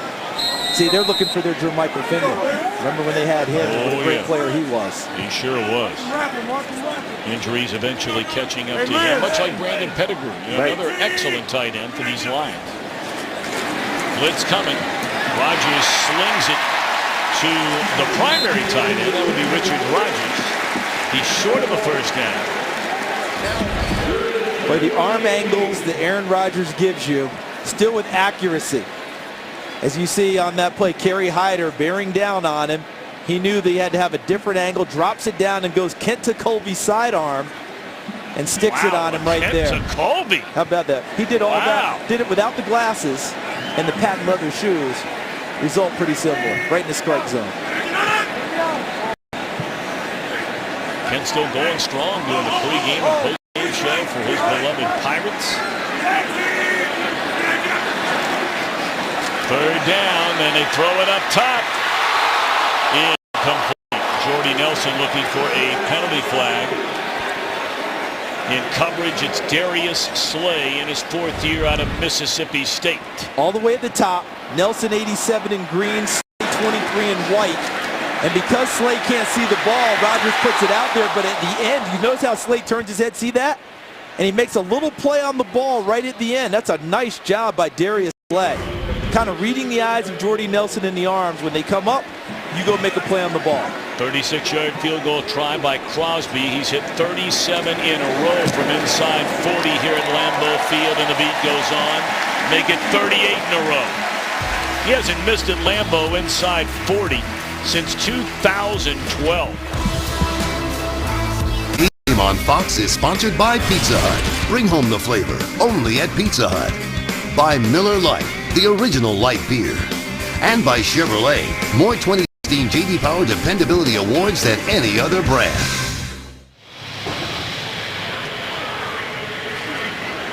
see, they're looking for their Jermichael Finley. Remember when they had him? What a great player he was. He sure was. Injuries eventually catching up to him, much like Brandon Pettigrew, another excellent tight end for these Lions. Blitz coming. Rodgers slings it to the primary tight end. That would be Richard Rodgers. He's short of a first down. But the arm angles that Aaron Rodgers gives you, still with accuracy. As you see on that play, Kerry Hyder bearing down on him. He knew that he had to have a different angle, drops it down and goes Kent Colby sidearm and sticks it on him right there. Kent Colby. How about that? He did all that, did it without the glasses and the patent leather shoes. Result pretty similar, right in the strike zone. Kent still going strong doing the pregame and postgame show for his beloved Pirates. 3rd down, and they throw it up top. Incomplete. Jordy Nelson looking for a penalty flag. In coverage, it's Darius Slay in his 4th year out of Mississippi State. All the way at the top, Nelson 87 in green, Slay 23 in white. And because Slay can't see the ball, Rodgers puts it out there, but at the end, you notice how Slay turns his head, see that? And he makes a little play on the ball right at the end. That's a nice job by Darius Slay. Kind of reading the eyes of Jordy Nelson in the arms. When they come up, you go make a play on the ball. 36-yard field goal try by Crosby. He's hit 37 in a row from inside 40 here at Lambeau Field, and the beat goes on. Make it 38 in a row. He hasn't missed at Lambeau inside 40 since 2012. Game on Fox is sponsored by Pizza Hut. Bring home the flavor, only at Pizza Hut. By Miller Lite, the original light beer. And by Chevrolet, more 2016 J.D. Power Dependability Awards than any other brand.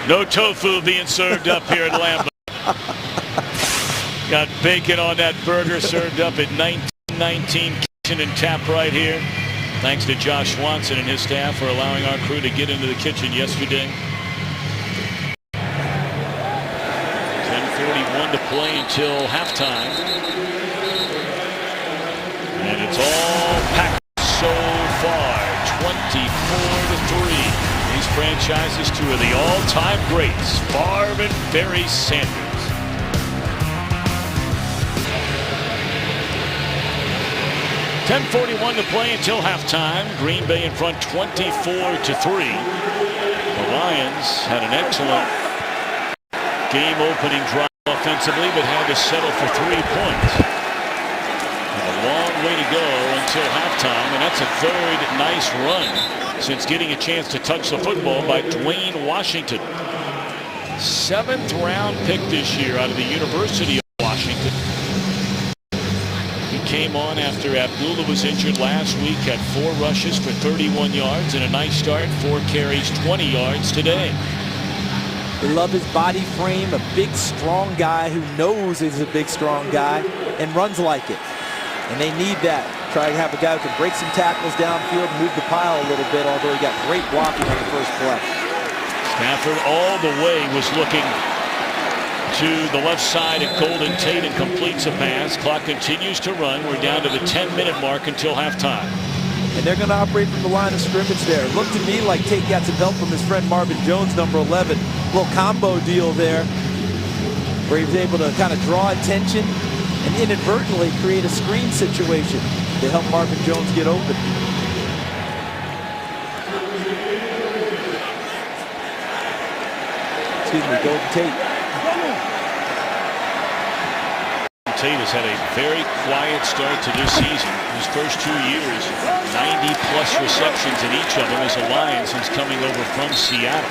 No tofu being served up here at Lambeau. Got bacon on that burger served up at 1919 Kitchen and Tap right here. Thanks to Josh Swanson and his staff for allowing our crew to get into the kitchen yesterday. 10:41 to play until halftime. And it's all Packers so far, 24-3. These franchises, 2 of the all-time greats, Favre and Barry Sanders. .10:41 to play until halftime. Green Bay in front 24-3. The Lions had an excellent game-opening drive offensively, but had to settle for 3 points. And a long way to go until halftime, and that's a 3rd nice run since getting a chance to touch the football by Dwayne Washington. 7th round pick this year out of the University of Washington. He came on after Abdullah was injured last week, had 4 rushes for 31 yards and a nice start, 4 carries, 20 yards today. They love his body frame, a big, strong guy who knows he's a big, strong guy and runs like it. And they need that. Try to have a guy who can break some tackles downfield, move the pile a little bit, although he got great blocking on the first play. Stafford all the way was looking to the left side at Golden Tate and completes a pass. Clock continues to run. We're down to the 10-minute mark until halftime. And they're going to operate from the line of scrimmage there. It looked to me like Tate got some help from his friend Marvin Jones, number 11. Little combo deal there where he was able to kind of draw attention and inadvertently create a screen situation to help Marvin Jones get open. Excuse me, Golden Tate. Tate has had a very quiet start to this season. His first 2 years, 90-plus receptions in each of them as a Lion since coming over from Seattle.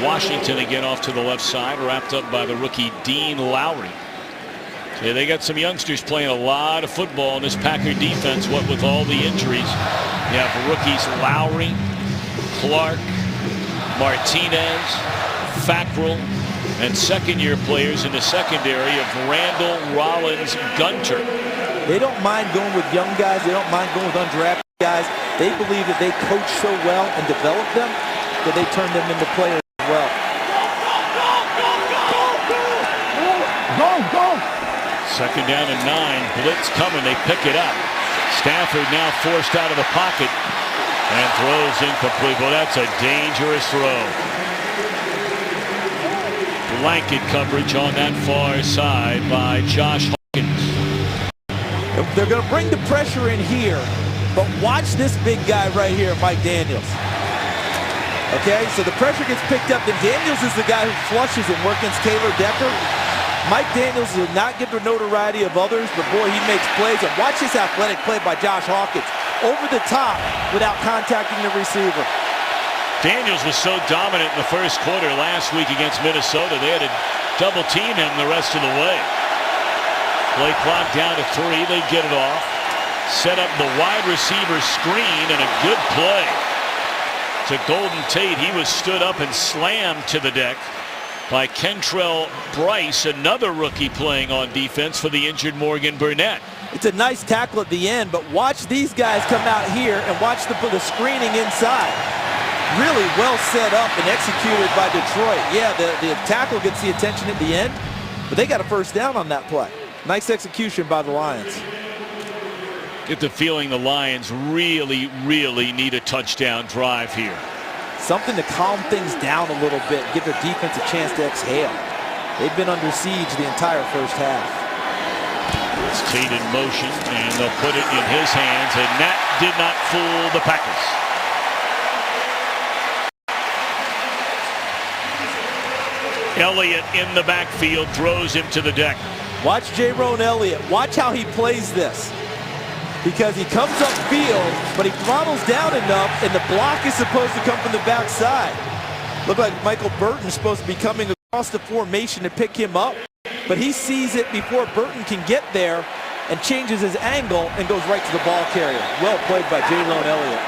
Washington again off to the left side, wrapped up by the rookie Dean Lowry. So they got some youngsters playing a lot of football in this Packer defense, what with all the injuries. You have rookies Lowry, Clark, Martinez, Fackrell, and second-year players in the secondary of Randall, Rollins, Gunter. They don't mind going with young guys. They don't mind going with undrafted guys. They believe that they coach so well and develop them that they turn them into players as well. Go! Second down and 9. Blitz coming. They pick it up. Stafford now forced out of the pocket and throws incomplete. Well, that's a dangerous throw. Blanket coverage on that far side by Josh Hawkins. They're going to bring the pressure in here, but watch this big guy right here, Mike Daniels. Okay, so the pressure gets picked up, and Daniels is the guy who flushes and works against Taylor Decker. Mike Daniels did not get the notoriety of others, but boy, he makes plays. And watch this athletic play by Josh Hawkins. Over the top without contacting the receiver. Daniels was so dominant in the first quarter last week against Minnesota. They had to double team him the rest of the way. Play clock down to 3. They get it off. Set up the wide receiver screen and a good play to Golden Tate. He was stood up and slammed to the deck by Kentrell Bryce, another rookie playing on defense for the injured Morgan Burnett. It's a nice tackle at the end, but watch these guys come out here and watch the screening inside. Really well set up and executed by Detroit. Yeah, the tackle gets the attention at the end, but they got a first down on that play. Nice execution by the Lions. Get the feeling the Lions really, really need a touchdown drive here. Something to calm things down a little bit, give their defense a chance to exhale. They've been under siege the entire first half. It's Tate in motion, and they'll put it in his hands, and that did not fool the Packers. Elliott in the backfield throws him to the deck. Watch Jayrone Elliott. Watch how he plays this. Because he comes upfield, but he throttles down enough, and the block is supposed to come from the backside. Look like Michael Burton's supposed to be coming across the formation to pick him up, but he sees it before Burton can get there and changes his angle and goes right to the ball carrier. Well played by Jayrone Elliott.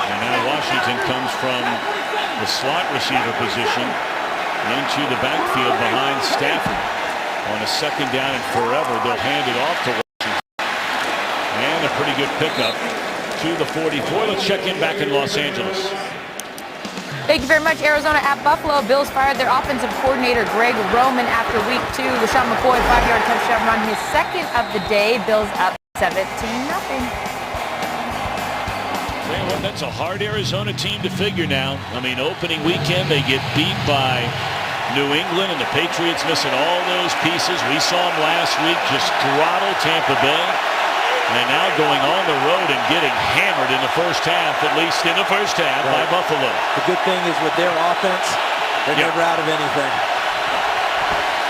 And now Washington comes from the slot receiver position into the backfield behind Stafford. On a second down and forever, they'll hand it off to Washington. And a pretty good pickup to the 44. Let's check in back in Los Angeles. Thank you very much. Arizona at Buffalo. Bills fired their offensive coordinator Greg Roman after week 2. LaShawn McCoy, 5-yard touchdown run, his second of the day. Bills up 17-0. Well, that's a hard Arizona team to figure now. I mean, opening weekend, they get beat by New England, and the Patriots missing all those pieces. We saw them last week just throttle Tampa Bay. And now going on the road and getting hammered in the first half, at least in the first half, by Buffalo. The good thing is with their offense, they're never out of anything.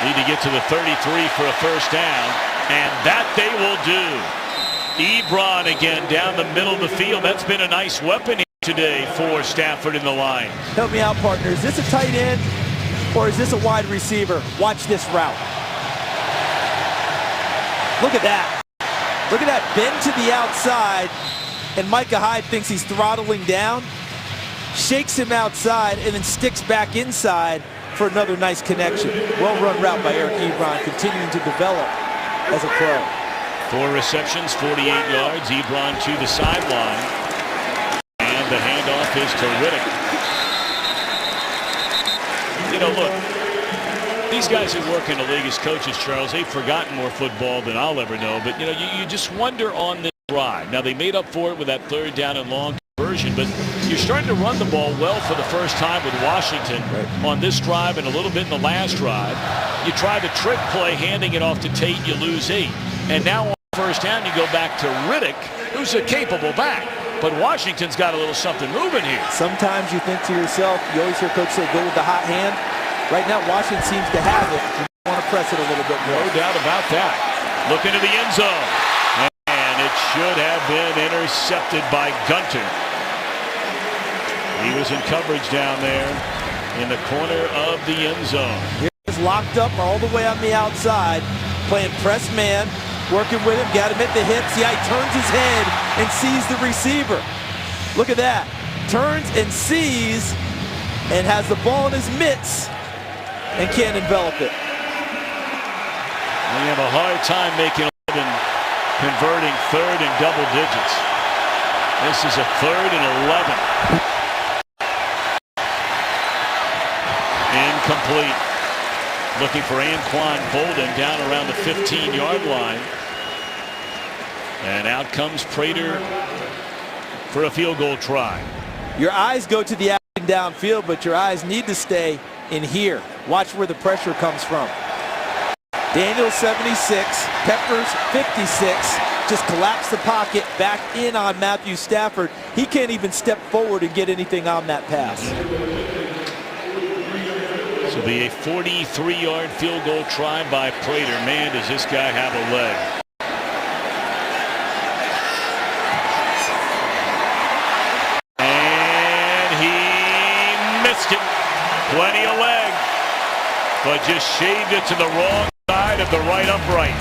Need to get to the 33 for a first down, and that they will do. Ebron again down the middle of the field. That's been a nice weapon today for Stafford and the Lions. Help me out, partner. Is this a tight end or is this a wide receiver? Watch this route. Look at that. Look at that bend to the outside, and Micah Hyde thinks he's throttling down, shakes him outside, and then sticks back inside for another nice connection. Well-run route by Eric Ebron, continuing to develop as a pro. 4 receptions, 48 yards. Ebron to the sideline. And the handoff is to Riddick. You know, look, these guys who work in the league as coaches, Charles, they've forgotten more football than I'll ever know. But, you know, you just wonder on this drive. Now, they made up for it with that third down and long conversion, but you're starting to run the ball well for the first time with Washington on this drive and a little bit in the last drive. You try the trick play, handing it off to Tate, you lose 8. And now on first down, you go back to Riddick, who's a capable back. But Washington's got a little something moving here. Sometimes you think to yourself, you always hear coach say, go with the hot hand. Right now, Washington seems to have it. You want to press it a little bit more. No doubt about that. Looking to the end zone. And it should have been intercepted by Gunter. He was in coverage down there in the corner of the end zone. He's locked up all the way on the outside, playing press man, working with him, got him at the hips. Yeah, he turns his head and sees the receiver. Look at that. Turns and sees and has the ball in his mitts and can't envelop it. We have a hard time making 11, converting third and double digits. This is a 3rd and 11. Incomplete. Looking for Anquan Bolden down around the 15-yard line. And out comes Prater for a field goal try. Your eyes go to the action downfield, but your eyes need to stay in here. Watch where the pressure comes from. Daniels 76, Peppers 56. Just collapse the pocket back in on Matthew Stafford. He can't even step forward and get anything on that pass. This will be a 43-yard field goal try by Prater. Man, does this guy have a leg. And he missed it. Plenty of leg, but just shaved it to the wrong side of the right upright.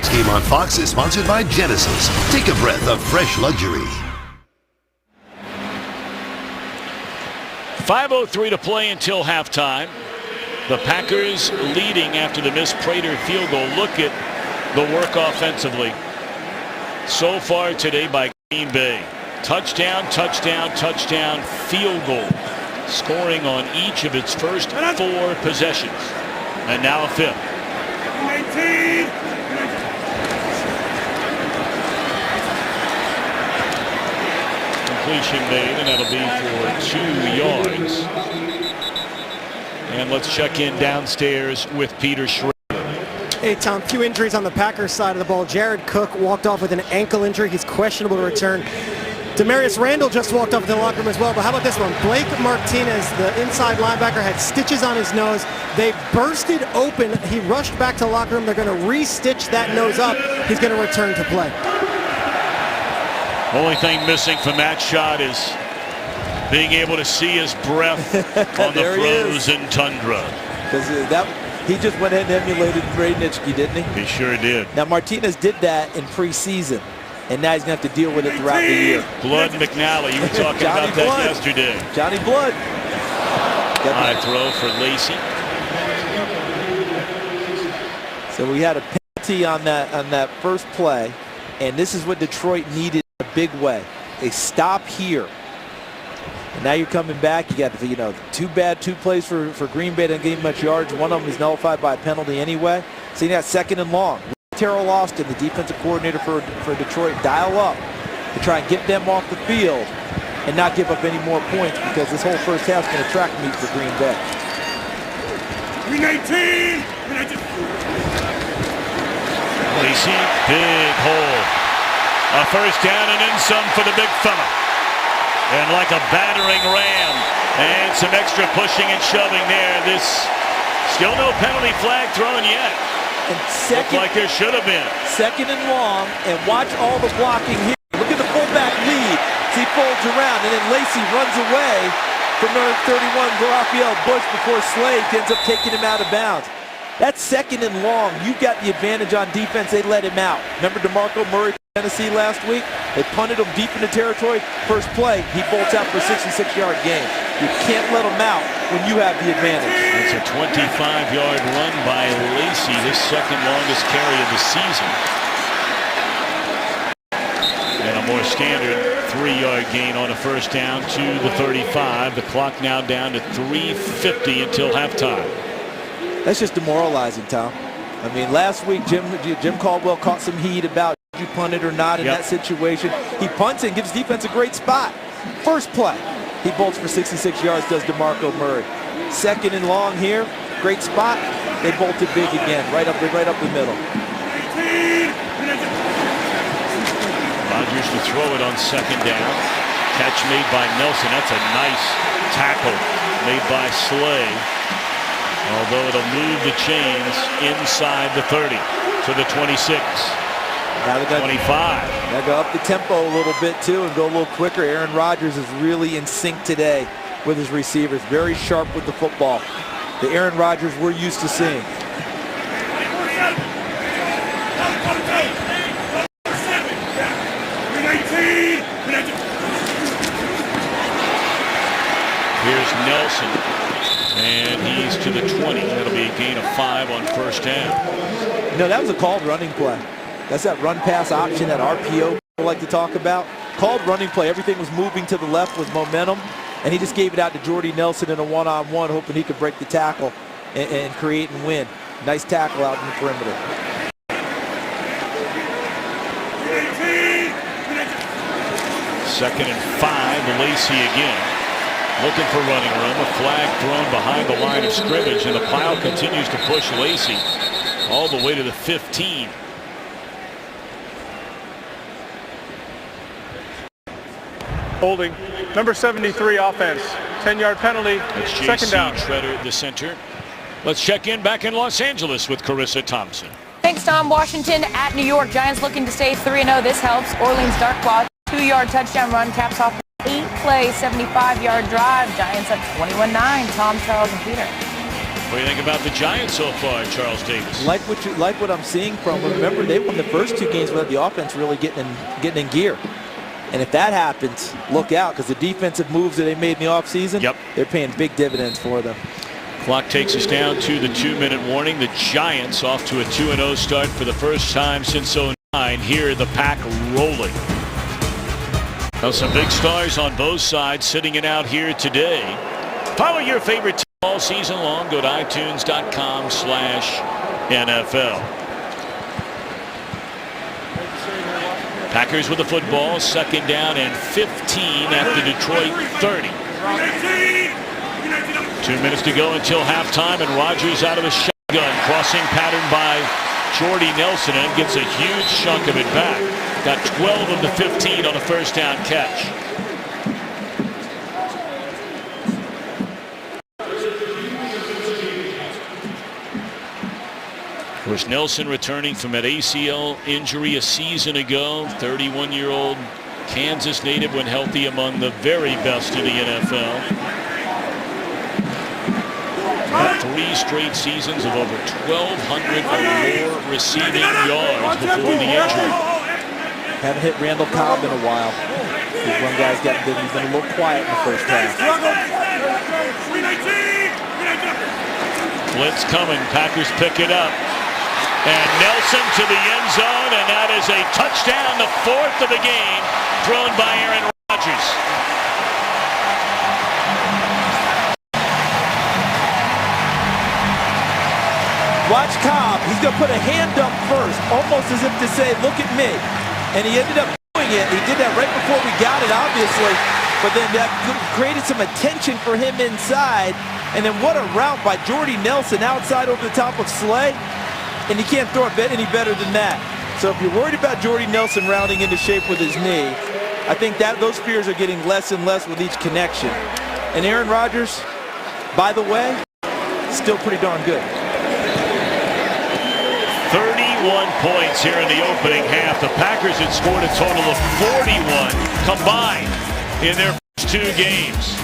This game on Fox is sponsored by Genesis. Take a breath of fresh luxury. 5:03 to play until halftime. The Packers leading after the missed Prater field goal. Look at the work offensively so far today by Green Bay. Touchdown, touchdown, touchdown, field goal. Scoring on each of its first 4 possessions. And now a 5th. 19. Completion made, and that'll be for 2 yards. And let's check in downstairs with Peter Schrader. Hey, Tom, few injuries on the Packers side of the ball. Jared Cook walked off with an ankle injury. He's questionable to return. Demarius Randall just walked off to the locker room as well. But how about this one? Blake Martinez, the inside linebacker, had stitches on his nose. They bursted open. He rushed back to the locker room. They're going to re-stitch that nose up. He's going to return to play. Only thing missing from that shot is being able to see his breath on the frozen tundra. He just went ahead and emulated Ray Nitschke, didn't he? He sure did. Now, Martinez did that in preseason, and now he's going to have to deal with it throughout the year. Blood McNally, you were talking about that yesterday. Johnny Blood. High throw for Lacy. So we had a penalty on that first play, and this is what Detroit needed in a big way. A stop here. And now you're coming back. You got, two plays for Green Bay. Didn't give much yards. One of them is nullified by a penalty anyway. So you got 2nd and long. Terrell Austin, the defensive coordinator for Detroit, dial up to try and get them off the field and not give up any more points, because this whole first half is going to track meet for Green Bay. 19. Lacy, big hole. A first down and then some for the big fella. And like a battering ram, and some extra pushing and shoving there. This still no penalty flag thrown yet. And looked like there should have been. 2nd and long, and watch all the blocking here. Look at the fullback lead. He folds around, and then Lacy runs away from number 31, Raphael Bush, before Slade ends up taking him out of bounds. That's 2nd and long. You got the advantage on defense. They let him out. Remember DeMarco Murray, Tennessee last week? They punted him deep in the territory. First play, he bolts out for a 66-yard gain. You can't let him out when you have the advantage. It's a 25-yard run by Lacy, his 2nd longest carry of the season. And a more standard 3-yard gain on a first down to the 35. The clock now down to 3:50 until halftime. That's just demoralizing, Tom. I mean, last week Jim Caldwell caught some heat about you punt it or not in that situation. He punts and gives defense a great spot. First play, he bolts for 66 yards, does DeMarco Murray. 2nd and long here, great spot. They bolted big again, right up the middle. Rodgers to throw it on 2nd down. Catch made by Nelson. That's a nice tackle made by Slay. Although it'll move the chains inside the 30 to the 26. Now they got 25. Now go up the tempo a little bit too and go a little quicker. Aaron Rodgers is really in sync today with his receivers. Very sharp with the football. The Aaron Rodgers we're used to seeing. Here's Nelson. And he's to the 20. That'll be a gain of 5 on first down. No, that was a called running play. That's that run pass option, that RPO people like to talk about. Called running play. Everything was moving to the left with momentum, and he just gave it out to Jordy Nelson in a one-on-one, hoping he could break the tackle and create and win. Nice tackle out in the perimeter. Second and 5, Lacy again. Looking for running room. A flag thrown behind the line of scrimmage, and the pile continues to push Lacy all the way to the 15. Holding. Number 73 offense. 10-yard penalty. That's 2nd down. Treader, the center. Let's check in back in Los Angeles with Carissa Thompson. Thanks, Tom. Washington at New York. Giants looking to stay 3-0. This helps. Orleans Darkwa, 2-yard touchdown run, caps off 8-play, 75-yard drive. Giants up 21-9. Tom, Charles, and Peter. What do you think about the Giants so far, Charles Davis? Like what I'm seeing from them. Remember, they won the first 2 games without the offense really getting in gear. And if that happens, look out, because the defensive moves that they made in the offseason, they're paying big dividends for them. Clock takes us down to the 2-minute warning. The Giants off to a 2-0 start for the first time since '09. Here the Pack rolling. Now some big stars on both sides sitting it out here today. Follow your favorite team all season long. Go to iTunes.com/NFL. Packers with the football. 2nd down and 15 at the Detroit 30. 2 minutes to go until halftime, and Rodgers out of the shotgun. Crossing pattern by Jordy Nelson, and gets a huge chunk of it back. Got 12 of the 15 on a first down catch. Of course, Nelson returning from an ACL injury a season ago. 31-year-old Kansas native, when healthy, among the very best in the NFL. 3 straight seasons of over 1,200 or more receiving yards before the injury. Haven't hit Randall Cobb in a while. These one guy's got big. He's been a little quiet in the first half. Blitz coming. Packers pick it up. And Nelson to the end zone, and that is a touchdown, the 4th of the game, thrown by Aaron Rodgers. Watch Cobb. He's going to put a hand up first, almost as if to say, look at me. And he ended up doing it. He did that right before we got it, obviously. But then that created some attention for him inside. And then what a route by Jordy Nelson outside over the top of Slay. And he can't throw it any better than that. So if you're worried about Jordy Nelson rounding into shape with his knee, I think that those fears are getting less and less with each connection. And Aaron Rodgers, by the way, still pretty darn good. 31 points here in the opening half. The Packers had scored a total of 41 combined in their first 2 games.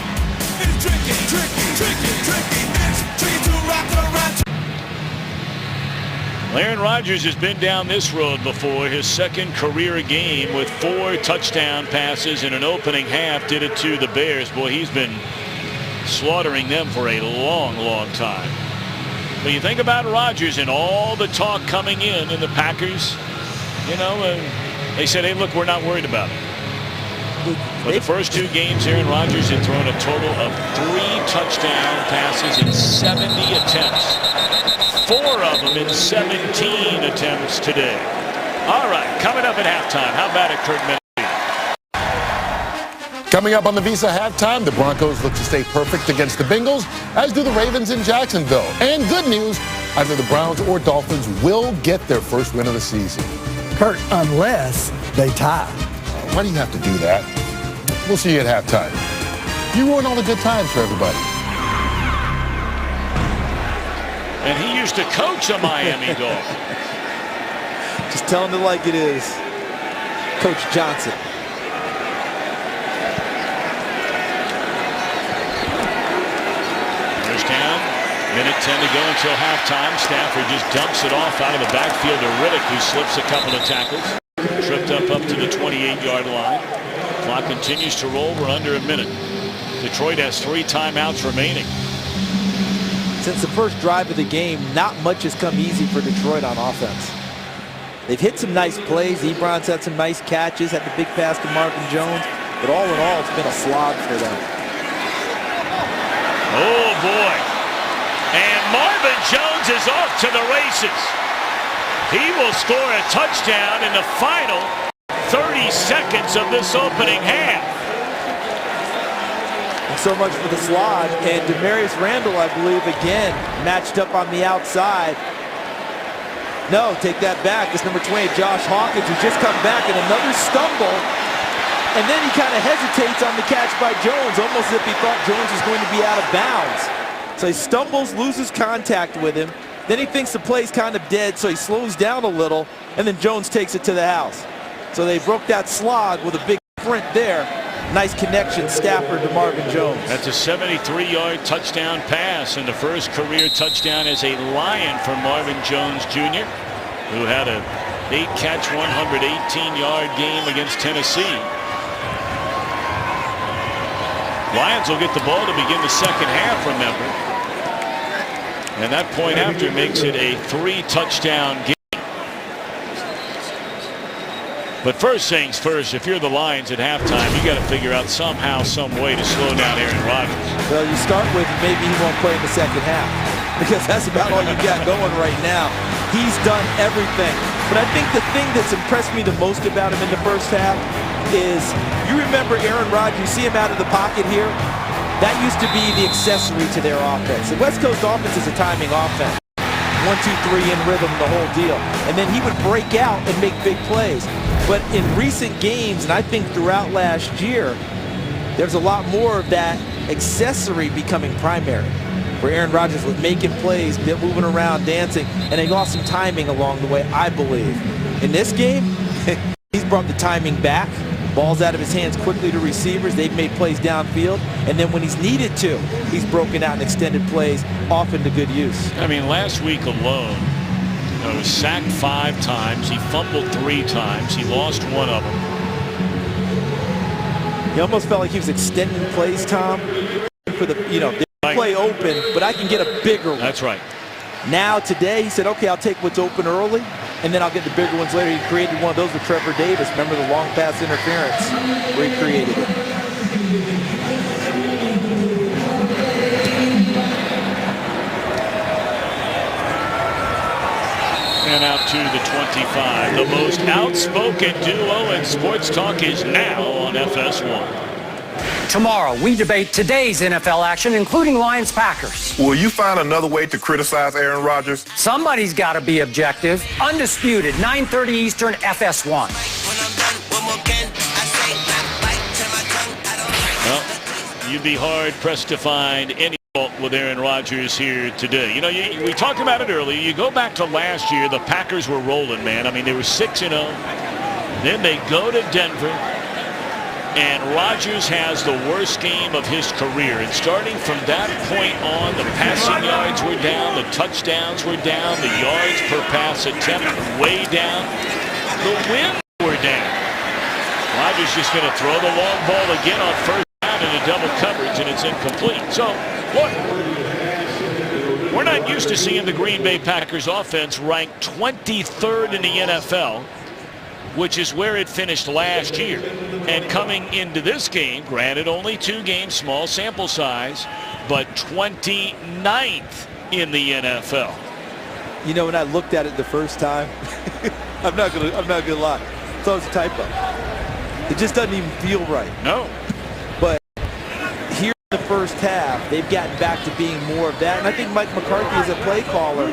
Aaron Rodgers has been down this road before. His 2nd career game with 4 touchdown passes in an opening half did it to the Bears. Boy, he's been slaughtering them for a long, long time. But you think about Rodgers and all the talk coming in the Packers, you know, they said, hey, look, we're not worried about it. But the first 2 games, Aaron Rodgers had thrown a total of 3 touchdown passes in 70 attempts. 4 of them in 17 attempts today. All right, coming up at halftime. How about it, Kurt Menefee? Coming up on the Visa halftime, the Broncos look to stay perfect against the Bengals, as do the Ravens in Jacksonville. And good news, either the Browns or Dolphins will get their first win of the season. Kurt, unless they tie. Why do you have to do that? We'll see you at halftime. You ruin all the good times for everybody. And he used to coach a Miami Dolphin. Just tell him it like it is. Coach Johnson. First down, minute 10 to go until halftime. Stafford just dumps it off out of the backfield to Riddick, who slips a couple of tackles. Tripped up to the 28-yard line. Clock continues to roll. We're under a minute. Detroit has 3 timeouts remaining. Since the first drive of the game, not much has come easy for Detroit on offense. They've hit some nice plays. Ebron's had some nice catches, had the big pass to Marvin Jones. But all in all, it's been a slog for them. Oh, boy. And Marvin Jones is off to the races. He will score a touchdown in the final 30 seconds of this opening half. And so much for the slog. And Demarius Randall, I believe, again, matched up on the outside. No, take that back. It's number 20, Josh Hawkins, who's just come back, and another stumble. And then he kind of hesitates on the catch by Jones, almost as if he thought Jones was going to be out of bounds. So he stumbles, loses contact with him. Then he thinks the play's kind of dead, so he slows down a little, and then Jones takes it to the house. So they broke that slog with a big sprint there. Nice connection, Stafford to Marvin Jones. That's a 73-yard touchdown pass, and the first career touchdown as a Lion for Marvin Jones Jr., who had a 8-catch, 118-yard game against Tennessee. Lions will get the ball to begin the second half, remember. And that point after makes it a 3-touchdown game. But first things first, if you're the Lions at halftime, you got to figure out somehow, some way to slow down Aaron Rodgers. Well, you start with maybe he won't play in the second half, because that's about all you got going right now. He's done everything. But I think the thing that's impressed me the most about him in the first half is, you remember Aaron Rodgers, you see him out of the pocket here? That used to be the accessory to their offense. The West Coast offense is a timing offense. 1, 2, 3 in rhythm, the whole deal. And then he would break out and make big plays. But in recent games, and I think throughout last year, there's a lot more of that accessory becoming primary, where Aaron Rodgers was making plays, moving around, dancing, and they lost some timing along the way, I believe. In this game, he's brought the timing back. Balls out of his hands quickly to receivers. They've made plays downfield. And then when he's needed to, he's broken out in extended plays, often to good use. I mean, last week alone, he was sacked 5 times. He fumbled 3 times. He lost 1 of them. He almost felt like he was extending plays, Tom, for the, they play open, but I can get a bigger one. That's right. Now today, he said, okay, I'll take what's open early, and then I'll get the bigger ones later. He created one of those with Trevor Davis. Remember the long pass interference where he created it. And out to the 25. The most outspoken duo in sports talk is now on FS1. Tomorrow, we debate today's NFL action, including Lions-Packers. Will you find another way to criticize Aaron Rodgers? Somebody's got to be objective. Undisputed, 9:30 Eastern, FS1. Well, you'd be hard-pressed to find any fault with Aaron Rodgers here today. We talked about it earlier. You go back to last year, the Packers were rolling, man. I mean, they were 6-0. Then they go to Denver. And Rodgers has the worst game of his career. And starting from that point on, the passing yards were down, the touchdowns were down, the yards per pass attempt way down, the wins were down. Rodgers just going to throw the long ball again on first down into double coverage, and it's incomplete. So, look, we're not used to seeing the Green Bay Packers offense ranked 23rd in the NFL, which is where it finished last year. And coming into this game, granted only 2 games, small sample size, but 29th in the NFL. When I looked at it the first time, I'm not gonna lie, I thought it was a typo. It just doesn't even feel right. No. But here in the first half, they've gotten back to being more of that. And I think Mike McCarthy, as a play caller,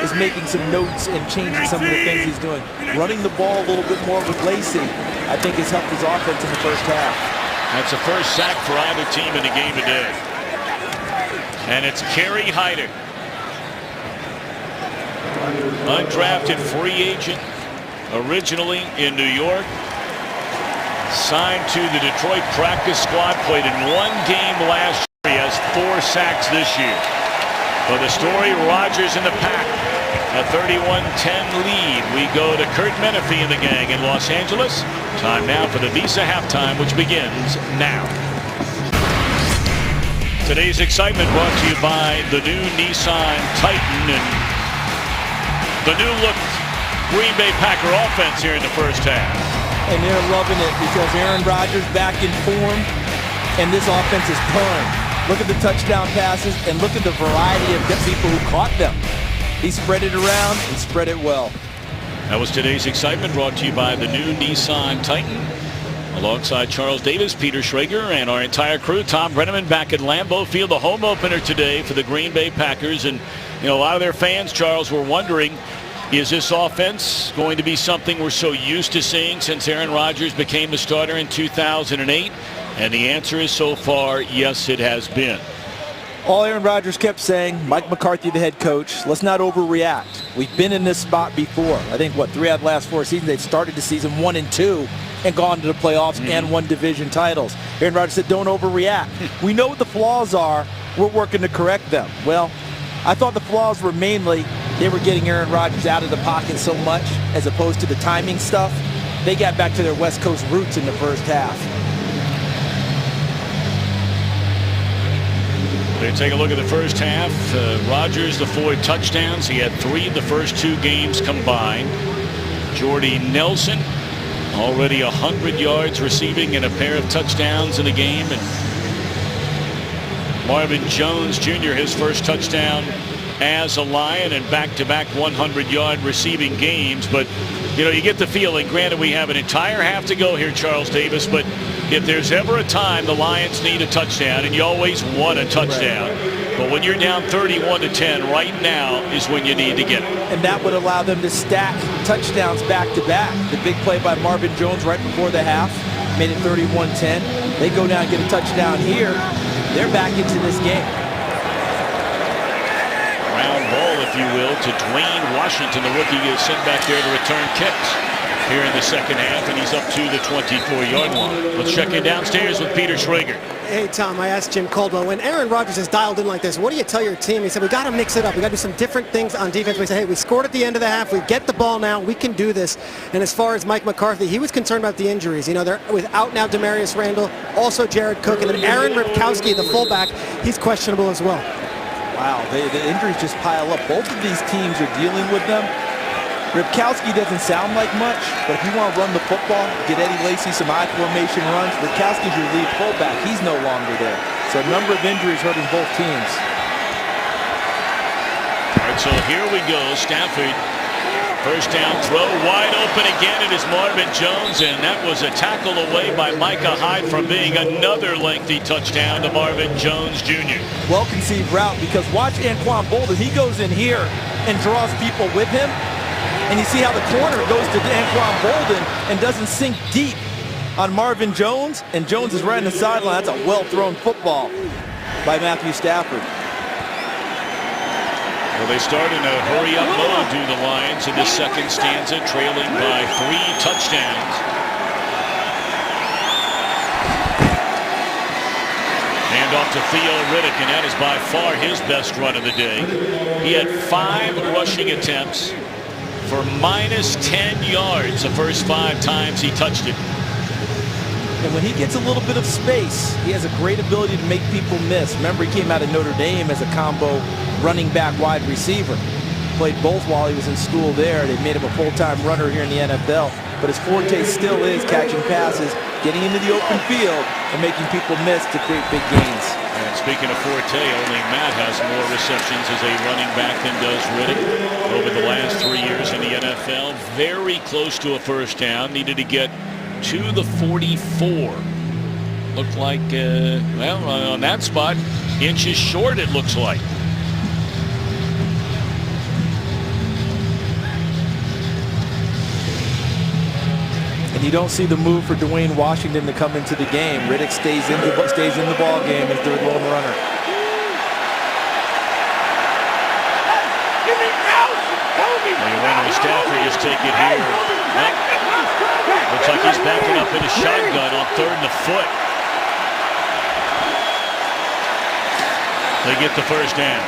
is making some notes and changing some of the things he's doing. Running the ball a little bit more with Lacy, I think, has helped his offense in the first half. That's the first sack for either team in the game today. And it's Kerry Hyder, undrafted free agent, originally in New York, signed to the Detroit practice squad, played in 1 game last year. He has 4 sacks this year. For the story, Rodgers in the pack. A 31-10 lead. We go to Kurt Menefee and the gang in Los Angeles. Time now for the Visa halftime, which begins now. Today's excitement brought to you by the new Nissan Titan and the new look Green Bay Packer offense here in the first half. And they're loving it because Aaron Rodgers back in form, and this offense is purring. Look at the touchdown passes, and look at the variety of the people who caught them. He spread it around and spread it well. That was today's excitement brought to you by the new Nissan Titan. Alongside Charles Davis, Peter Schrager, and our entire crew, Tom Brenneman back at Lambeau Field, the home opener today for the Green Bay Packers. And, a lot of their fans, Charles, were wondering, is this offense going to be something we're so used to seeing since Aaron Rodgers became the starter in 2008? And the answer is so far, yes, it has been. All Aaron Rodgers kept saying, Mike McCarthy, the head coach, let's not overreact. We've been in this spot before. I think, 3 out of the last 4 seasons, they've started the season 1-2 and gone to the playoffs and won division titles. Aaron Rodgers said, don't overreact. We know what the flaws are. We're working to correct them. Well, I thought the flaws were mainly they were getting Aaron Rodgers out of the pocket so much as opposed to the timing stuff. They got back to their West Coast roots in the first half. They take a look at the first half. Rodgers, the 4 touchdowns. He had 3 in the first 2 games combined. Jordy Nelson, already 100 yards receiving and a pair of touchdowns in the game. And Marvin Jones Jr., his first touchdown as a Lion, and back-to-back 100-yard receiving games. But, you know, you get the feeling, granted we have an entire half to go here, Charles Davis, but if there's ever a time the Lions need a touchdown, and you always want a touchdown, but when you're down 31-10 right now is when you need to get it. And that would allow them to stack touchdowns back-to-back. The big play by Marvin Jones right before the half made it 31-10. They go down and get a touchdown here. They're back into this game. Ground ball, if you will, to Dwayne Washington. The rookie is sent back there to return kicks here in the second half, and he's up to the 24-yard line. Let's check in downstairs with Peter Schrager. Hey, Tom, I asked Jim Caldwell, when Aaron Rodgers is dialed in like this, what do you tell your team? He said, we got to mix it up. We got to do some different things on defense. We say, hey, we scored at the end of the half. We get the ball now. We can do this. And as far as Mike McCarthy, he was concerned about the injuries. You know, they're without now Demarius Randall, also Jared Cook, and then Aaron Ripkowski, the fullback, he's questionable as well. Wow, the injuries just pile up. Both of these teams are dealing with them. Ripkowski doesn't sound like much, but if you want to run the football, get Eddie Lacy some I formation runs, Ripkowski's your lead fullback. He's no longer there. So a number of injuries hurting both teams. All right, so here we go. Stafford, first down throw, wide open again. It is Marvin Jones, and that was a tackle away by Micah Hyde from being another lengthy touchdown to Marvin Jones Jr. Well-conceived route, because watch Anquan Boldin. He goes in here and draws people with him. And you see how the corner goes to Anquan Boldin and doesn't sink deep on Marvin Jones. And Jones is right on the sideline. That's a well-thrown football by Matthew Stafford. Well, they start in a hurry-up mode, do the Lions, in this second stanza, trailing by 3 touchdowns. Hand off to Theo Riddick, and that is by far his best run of the day. He had 5 rushing attempts for -10 yards the first 5 times he touched it. And when he gets a little bit of space, he has a great ability to make people miss. Remember, he came out of Notre Dame as a combo running back wide receiver. Played both while he was in school there. They made him a full-time runner here in the NFL. But his forte still is catching passes, getting into the open field, and making people miss to create big gains. And speaking of forte, only Matt has more receptions as a running back than does Riddick over the last 3 years in the NFL. Very close to a first down. Needed to get to the 44. Looked like, well, on that spot, inches short it looks like. And you don't see the move for Dwayne Washington to come into the game. Riddick stays in the ball game as the lone runner. Well, Stafford just take it here. Well, looks like he's backing up in a shotgun on 3rd and a foot. They get the first down.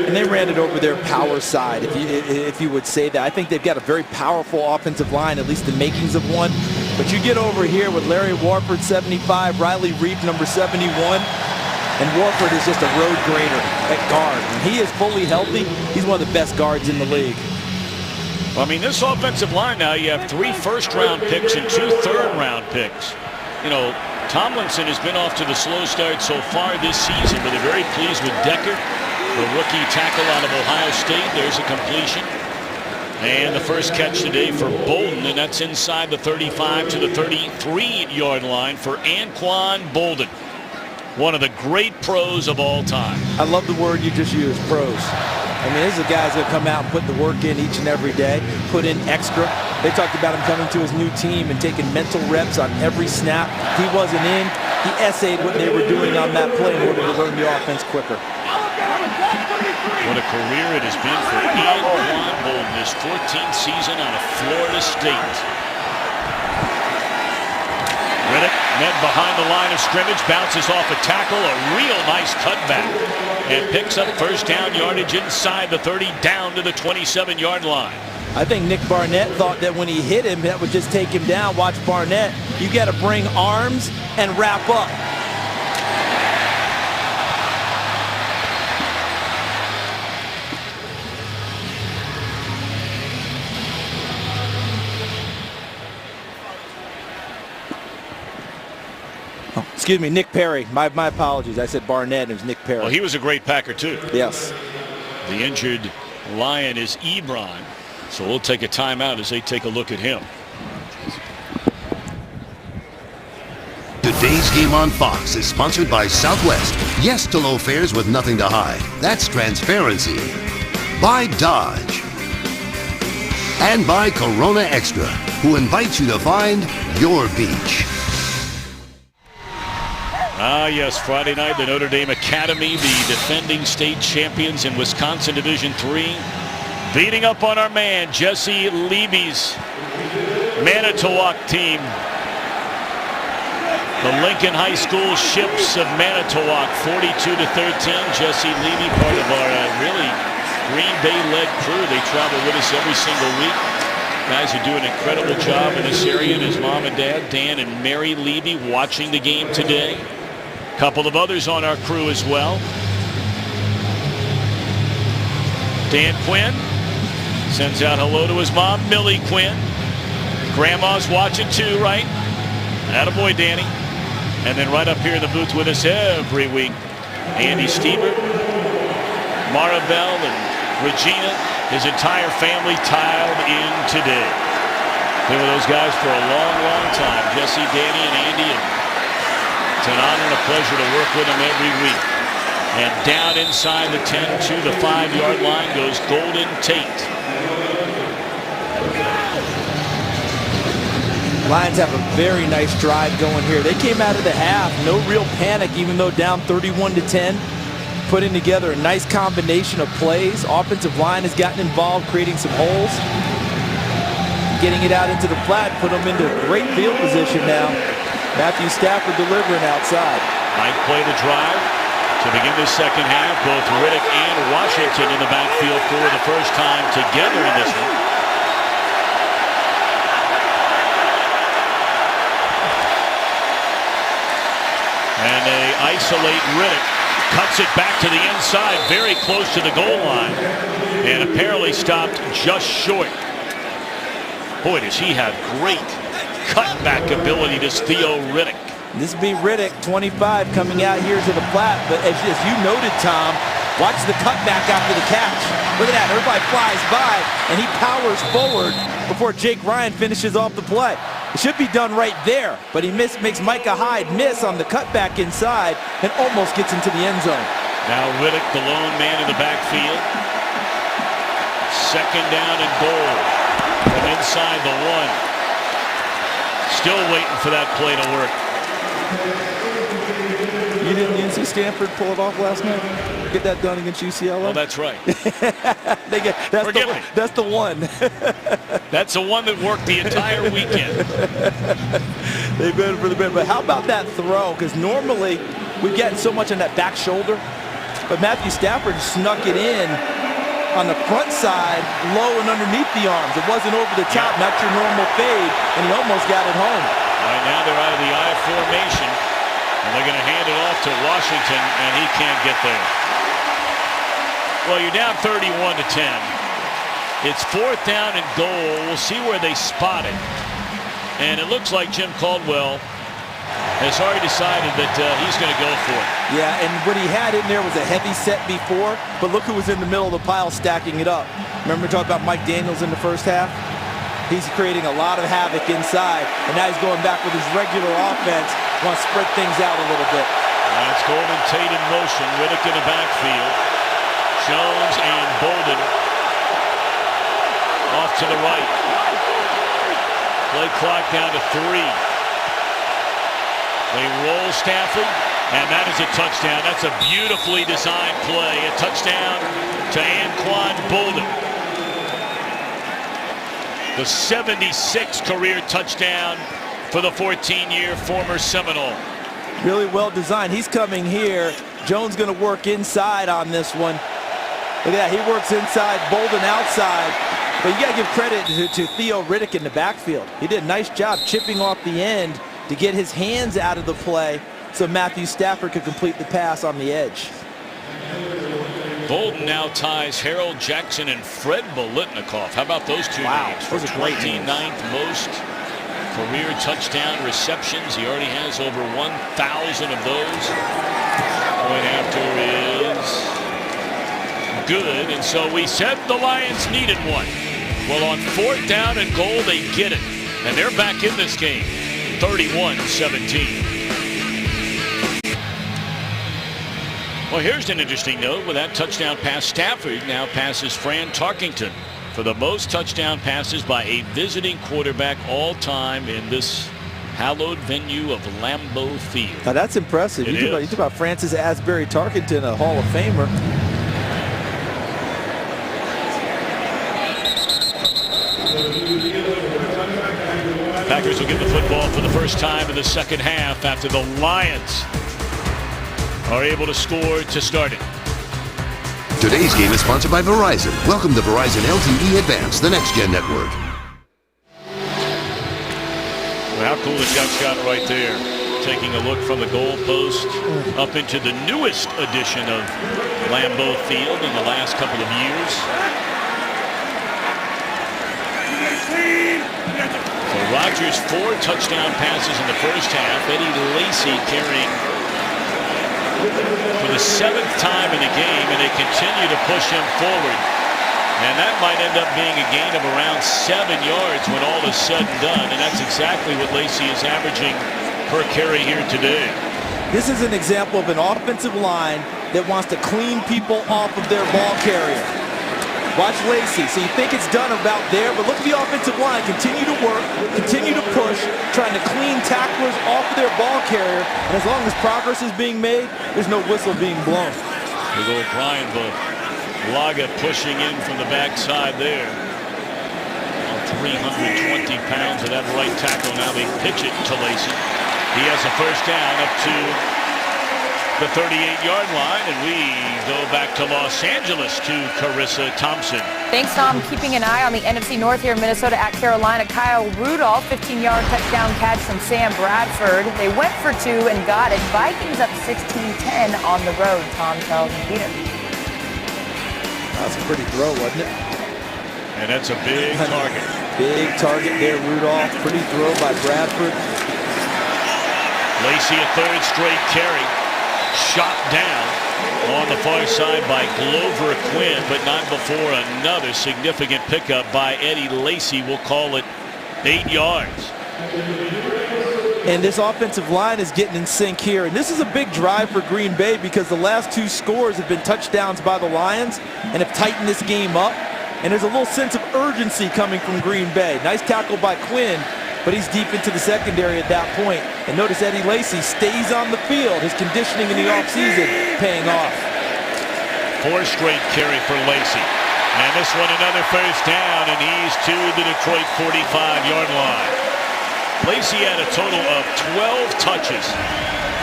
And they ran it over their power side, if you would say that. I think they've got a very powerful offensive line, at least the makings of one. But you get over here with Larry Warford, 75, Riley Reed, number 71. And Warford is just a road grader at guard. When he is fully healthy, he's one of the best guards in the league. Well, I mean, this offensive line now, you have 3 first-round picks and 2 third-round picks. You know, Tomlinson has been off to the slow start so far this season, but they're very pleased with Decker, the rookie tackle out of Ohio State. There's a completion. And the first catch today for Boldin, and that's inside the 35 to the 33-yard line for Anquan Boldin. One of the great pros of all time. I love the word you just used, pros. I mean, this is a guy who's going to come out and put the work in each and every day, put in extra. They talked about him coming to his new team and taking mental reps on every snap. He wasn't in. He essayed what they were doing on that play in order to learn the offense quicker. What a career it has been for Anquan Boldin, his 14th season out of Florida State. Riddick met behind the line of scrimmage, bounces off a tackle, a real nice cutback, and picks up first down yardage inside the 30, down to the 27-yard line. I think Nick Barnett thought that when he hit him, that would just take him down. Watch Barnett. You got to bring arms and wrap up. Excuse me, Nick Perry. My apologies. I said Barnett. It was Nick Perry. Well, he was a great Packer, too. Yes. The injured Lion is Ebron. So we'll take a timeout as they take a look at him. Today's game on Fox is sponsored by Southwest. Yes to low fares with nothing to hide. That's transparency. By Dodge. And by Corona Extra, who invites you to find your beach. Ah, yes, Friday night, the Notre Dame Academy, the defending state champions in Wisconsin Division III, beating up on our man, Jesse Levy's Manitowoc team. The Lincoln High School Ships of Manitowoc, 42-13. Jesse Levy, part of our really Green Bay-led crew. They travel with us every single week. Guys who do an incredible job in this area, and his mom and dad, Dan and Mary Levy, watching the game today. A couple of others on our crew as well. Dan Quinn sends out hello to his mom, Millie Quinn. Grandma's watching too, right? Attaboy, Danny. And then right up here in the booth with us every week, Andy Stever, Maribel, and Regina. His entire family tiled in today. Been with those guys for a long, long time. Jesse, Danny, and Andy. And it's an honor and a pleasure to work with them every week. And down inside the 10 to the 5-yard line goes Golden Tate. Lions have a very nice drive going here. They came out of the half, no real panic, even though down 31-10. Putting together a nice combination of plays. Offensive line has gotten involved, creating some holes. Getting it out into the flat, put them into great field position now. Matthew Stafford delivering outside. Might play the drive to begin this second half. Both Riddick and Washington in the backfield for the first time together in this one. And they isolate Riddick. Cuts it back to the inside, very close to the goal line. And apparently stopped just short. Boy, does he have great cutback ability, this Theo Riddick. This would be Riddick, 25, coming out here to the flat. But as you noted, Tom, watch the cutback after the catch. Look at that, everybody flies by, and he powers forward before Jake Ryan finishes off the play. It should be done right there, but he makes Micah Hyde miss on the cutback inside and almost gets into the end zone. Now Riddick, the lone man in the backfield. Second down and goal from inside the 1. Still waiting for that play to work. You didn't see Stanford pull it off last night? Get that done against UCLA? Oh, that's right. That's the one. That's the one that worked the entire weekend. They've been for the bit. But how about that throw? Because normally we've gotten so much on that back shoulder. But Matthew Stafford snuck it in on the front side, low and underneath the arms. It wasn't over the top, not your normal fade, and he almost got it home. Right now they're out of the I formation, and they're going to hand it off to Washington, and he can't get there. Well, you're down 31-10. It's 4th down and goal. We'll see where they spot it. And it looks like Jim Caldwell has already decided that he's going to go for it. Yeah, and what he had in there was a heavy set before, but look who was in the middle of the pile stacking it up. Remember we talked about Mike Daniels in the first half? He's creating a lot of havoc inside, and now he's going back with his regular offense. Wants to spread things out a little bit. That's Golden Tate in motion. Riddick in the backfield. Jones and Bolden off to the right. Play clock down to 3. They roll Stafford, and that is a touchdown. That's a beautifully designed play. A touchdown to Anquan Bolden. The 76th career touchdown for the 14-year former Seminole. Really well designed. He's coming here. Jones going to work inside on this one. Look at that. He works inside, Bolden outside. But you got to give credit to Theo Riddick in the backfield. He did a nice job chipping off the end to get his hands out of the play so Matthew Stafford could complete the pass on the edge. Bolden now ties Harold Jackson and Fred Biletnikoff. How about those two names? Those are great 29th most career touchdown receptions. He already has over 1,000 of those. Point after is good, and so we said the Lions needed one. Well, on 4th down and goal, they get it, and they're back in this game, 31-17. Well, here's an interesting note. With that touchdown pass, Stafford now passes Fran Tarkenton for the most touchdown passes by a visiting quarterback all time in this hallowed venue of Lambeau Field. Now that's impressive. You talk about Francis Asbury Tarkenton, a Hall of Famer. Packers will get the football for the first time in the second half after the Lions are able to score to start it. Today's game is sponsored by Verizon. Welcome to Verizon LTE Advanced, the next-gen network. Well, how cool is that shot right there? Taking a look from the goalpost up into the newest edition of Lambeau Field in the last couple of years. So Rodgers 4 touchdown passes in the first half. Eddie Lacy carrying for the 7th time in the game, and they continue to push him forward. And that might end up being a gain of around 7 yards when all is said and done, and that's exactly what Lacy is averaging per carry here today. This is an example of an offensive line that wants to clean people off of their ball carrier. Watch Lacy. So you think it's done about there, but look at the offensive line. Continue to work, continue to push, trying to clean tacklers off of their ball carrier. And as long as progress is being made, there's no whistle being blown. Big old Brian Bulaga pushing in from the backside there. 320 pounds of that right tackle. Now they pitch it to Lacy. He has a first down up to the 38-yard line, and we go back to Los Angeles to Carissa Thompson. Thanks, Tom. Keeping an eye on the NFC North here, Minnesota at Carolina. Kyle Rudolph, 15-yard touchdown catch from Sam Bradford. They went for 2 and got it. Vikings up 16-10 on the road. Tom tells Peter. That's a pretty throw, wasn't it? And that's a big target. Big target there, Rudolph. Pretty throw by Bradford. Lacy, a 3rd straight carry. Shot down on the far side by Glover Quinn, but not before another significant pickup by Eddie Lacy. We'll call it 8 yards. And this offensive line is getting in sync here. And this is a big drive for Green Bay because the last 2 scores have been touchdowns by the Lions and have tightened this game up. And there's a little sense of urgency coming from Green Bay. Nice tackle by Quinn, but he's deep into the secondary at that point. And notice Eddie Lacy stays on the field. His conditioning in the offseason paying off. 4 straight carry for Lacy. And this one another first down, and he's to the Detroit 45-yard line. Lacy had a total of 12 touches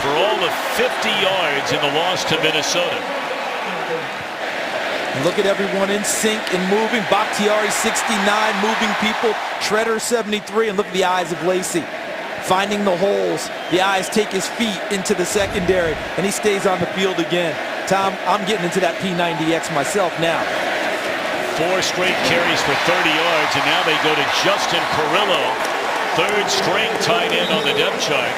for all of 50 yards in the loss to Minnesota. And look at everyone in sync and moving. Bakhtiari 69, moving people. Shredder 73, and look at the eyes of Lacy. Finding the holes. The eyes take his feet into the secondary, and he stays on the field again. Tom, I'm getting into that P90X myself now. 4 straight carries for 30 yards, and now they go to Justin Perillo, 3rd string tight end on the depth chart.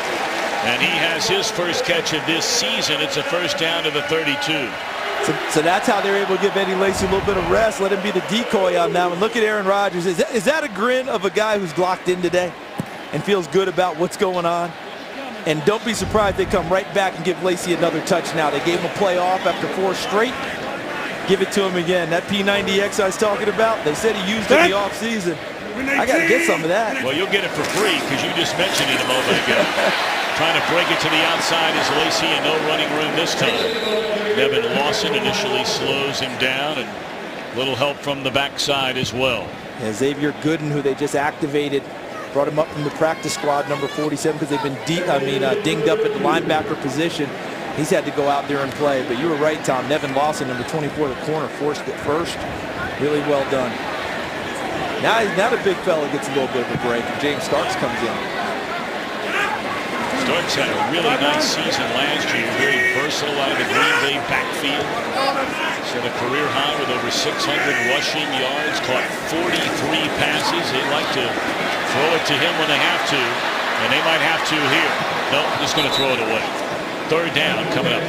And he has his first catch of this season. It's a first down to the 32. So that's how they're able to give Eddie Lacy a little bit of rest, let him be the decoy on that one. Look at Aaron Rodgers. Is that a grin of a guy who's locked in today and feels good about what's going on? And don't be surprised they come right back and give Lacy another touch now. They gave him a play off after 4 straight. Give it to him again. That P90X I was talking about, they said he used it in the offseason. I got to get some of that. Well, you'll get it for free because you just mentioned it a moment ago. Trying to break it to the outside is Lacy, and no running room this time. Devin Lawson initially slows him down, and a little help from the backside as well. Yeah, Xavier Gooden, who they just activated, brought him up from the practice squad, number 47, because they've been dinged up at the linebacker position. He's had to go out there and play. But you were right, Tom. Devin Lawson, number 24, the corner, forced it first. Really well done. Now the big fella gets a little bit of a break, and James Starks comes in. Starks had a really nice season last year, very versatile out of the Green Bay backfield. Set a career high with over 600 rushing yards, caught 43 passes. They like to throw it to him when they have to, and they might have to here. Nope, just going to throw it away. Third down coming up.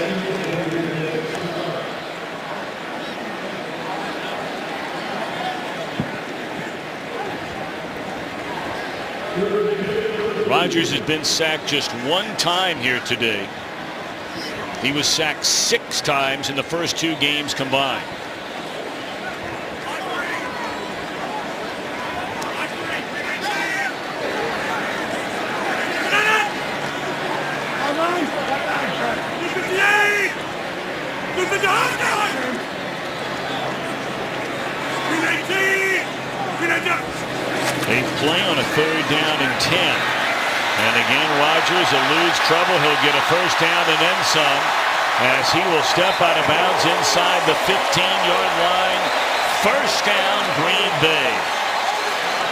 Rodgers has been sacked just one time here today. He was sacked 6 times in the first 2 games combined. They play on a 3rd down and 10. And again, Rodgers eludes trouble. He'll get a first down and then some, as he will step out of bounds inside the 15-yard line. First down, Green Bay.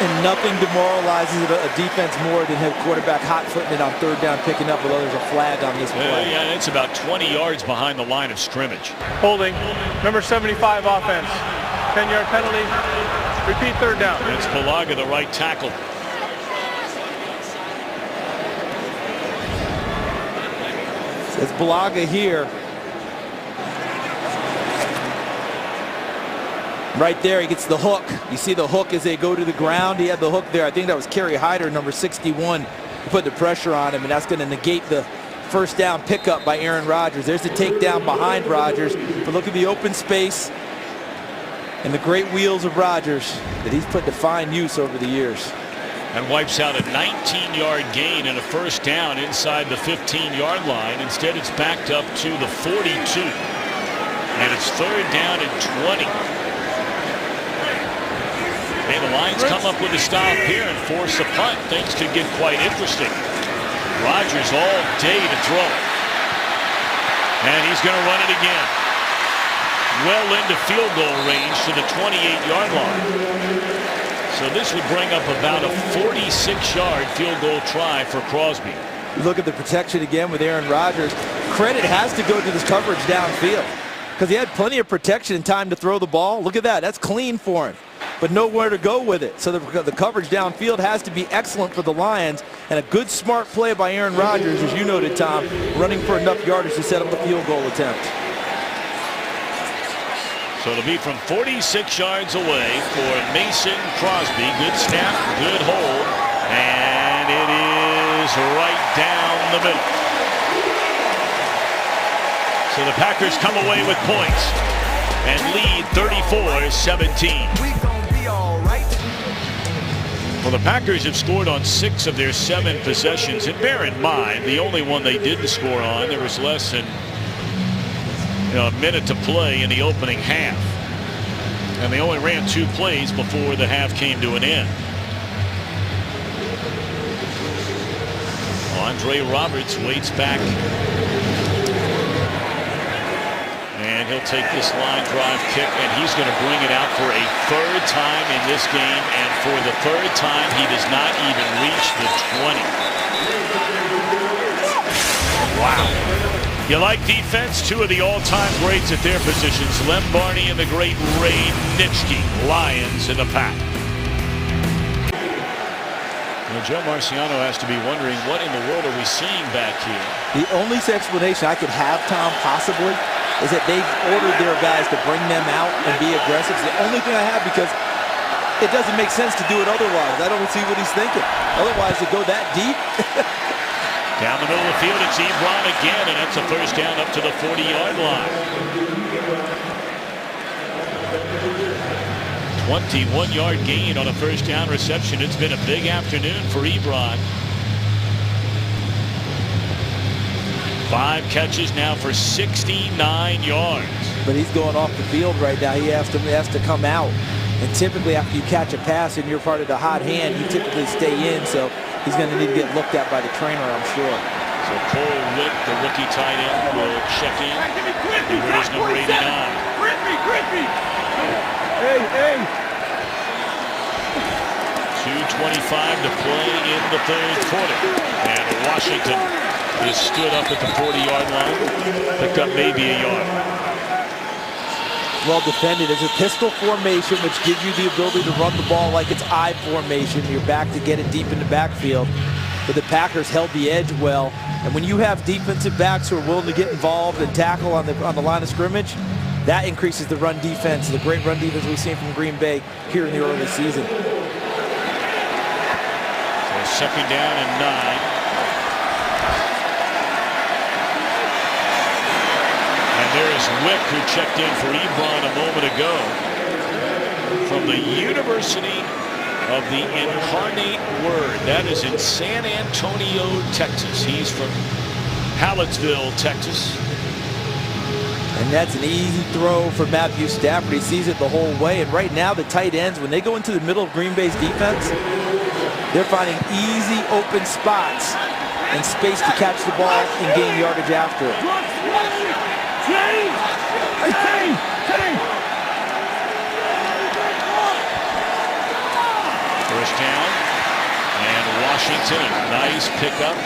And nothing demoralizes a defense more than have quarterback hot-footing it on 3rd down, picking up with others a flag on this play. Yeah, it's about 20 yards behind the line of scrimmage. Holding, number 75 offense. 10-yard penalty. Repeat 3rd down. It's Bulaga, the right tackle. It's Bulaga here. Right there, he gets the hook. You see the hook as they go to the ground. He had the hook there. I think that was Kerry Hyder, number 61, who put the pressure on him, and that's going to negate the first down pickup by Aaron Rodgers. There's the takedown behind Rodgers. But look at the open space and the great wheels of Rodgers that he's put to fine use over the years. And wipes out a 19-yard gain and a first down inside the 15-yard line. Instead, it's backed up to the 42. And it's 3rd down and 20. And the Lions come up with a stop here and force a punt. Things could get quite interesting. Rodgers all day to throw. And he's going to run it again. Well into field goal range to the 28-yard line. So this would bring up about a 46-yard field goal try for Crosby. Look at the protection again with Aaron Rodgers. Credit has to go to this coverage downfield, because he had plenty of protection and time to throw the ball. Look at that. That's clean for him, but nowhere to go with it. So the coverage downfield has to be excellent for the Lions, and a good smart play by Aaron Rodgers, as you noted, Tom, running for enough yardage to set up the field goal attempt. So it'll be from 46 yards away for Mason Crosby. Good snap, good hold, and it is right down the middle. So the Packers come away with points and lead 34-17. Well, the Packers have scored on 6 of their 7 possessions, and bear in mind, the only one they didn't score on, there was less than a minute to play in the opening half, and they only ran 2 plays before the half came to an end. Andre Roberts waits back, and he'll take this line drive kick, and he's going to bring it out for a 3rd time in this game, and for the 3rd time he does not even reach the 20. Wow. You like defense? 2 of the all-time greats at their positions, Lem Barney and the great Ray Nitschke. Lions in the pack. Well, Joe Marciano has to be wondering, what in the world are we seeing back here? The only explanation I could have, Tom, possibly, is that they've ordered their guys to bring them out and be aggressive. It's the only thing I have, because it doesn't make sense to do it otherwise. I don't see what he's thinking. Otherwise, to go that deep. Down the middle of the field, it's Ebron again, and that's a first down up to the 40-yard line. 21-yard gain on a first down reception. It's been a big afternoon for Ebron. 5 catches now for 69 yards. But he's going off the field right now. He has to come out. And typically after you catch a pass and you're part of the hot hand, you typically stay in. So he's going to need to get looked at by the trainer, I'm sure. So Cole Witt, the rookie tight end, will check in. And where's number 89? Hey. 2:25 to play in the 3rd quarter. And Washington is stood up at the 40-yard line. Picked up maybe a yard. well defended. It's a pistol formation, which gives you the ability to run the ball like it's I formation. You're back to get it deep in the backfield. But the Packers held the edge well. And when you have defensive backs who are willing to get involved and tackle on the line of scrimmage, that increases the run defense, the great run defense we've seen from Green Bay here in the early season. So 2nd down and 9. And there is Wick, who checked in for Ebron a moment ago from the University of the Incarnate Word. That is in San Antonio, Texas. He's from Hallettsville, Texas. And that's an easy throw for Matthew Stafford. He sees it the whole way. And right now, the tight ends, when they go into the middle of Green Bay's defense, they're finding easy open spots and space to catch the ball and gain yardage after it. First down, and Washington, a nice pickup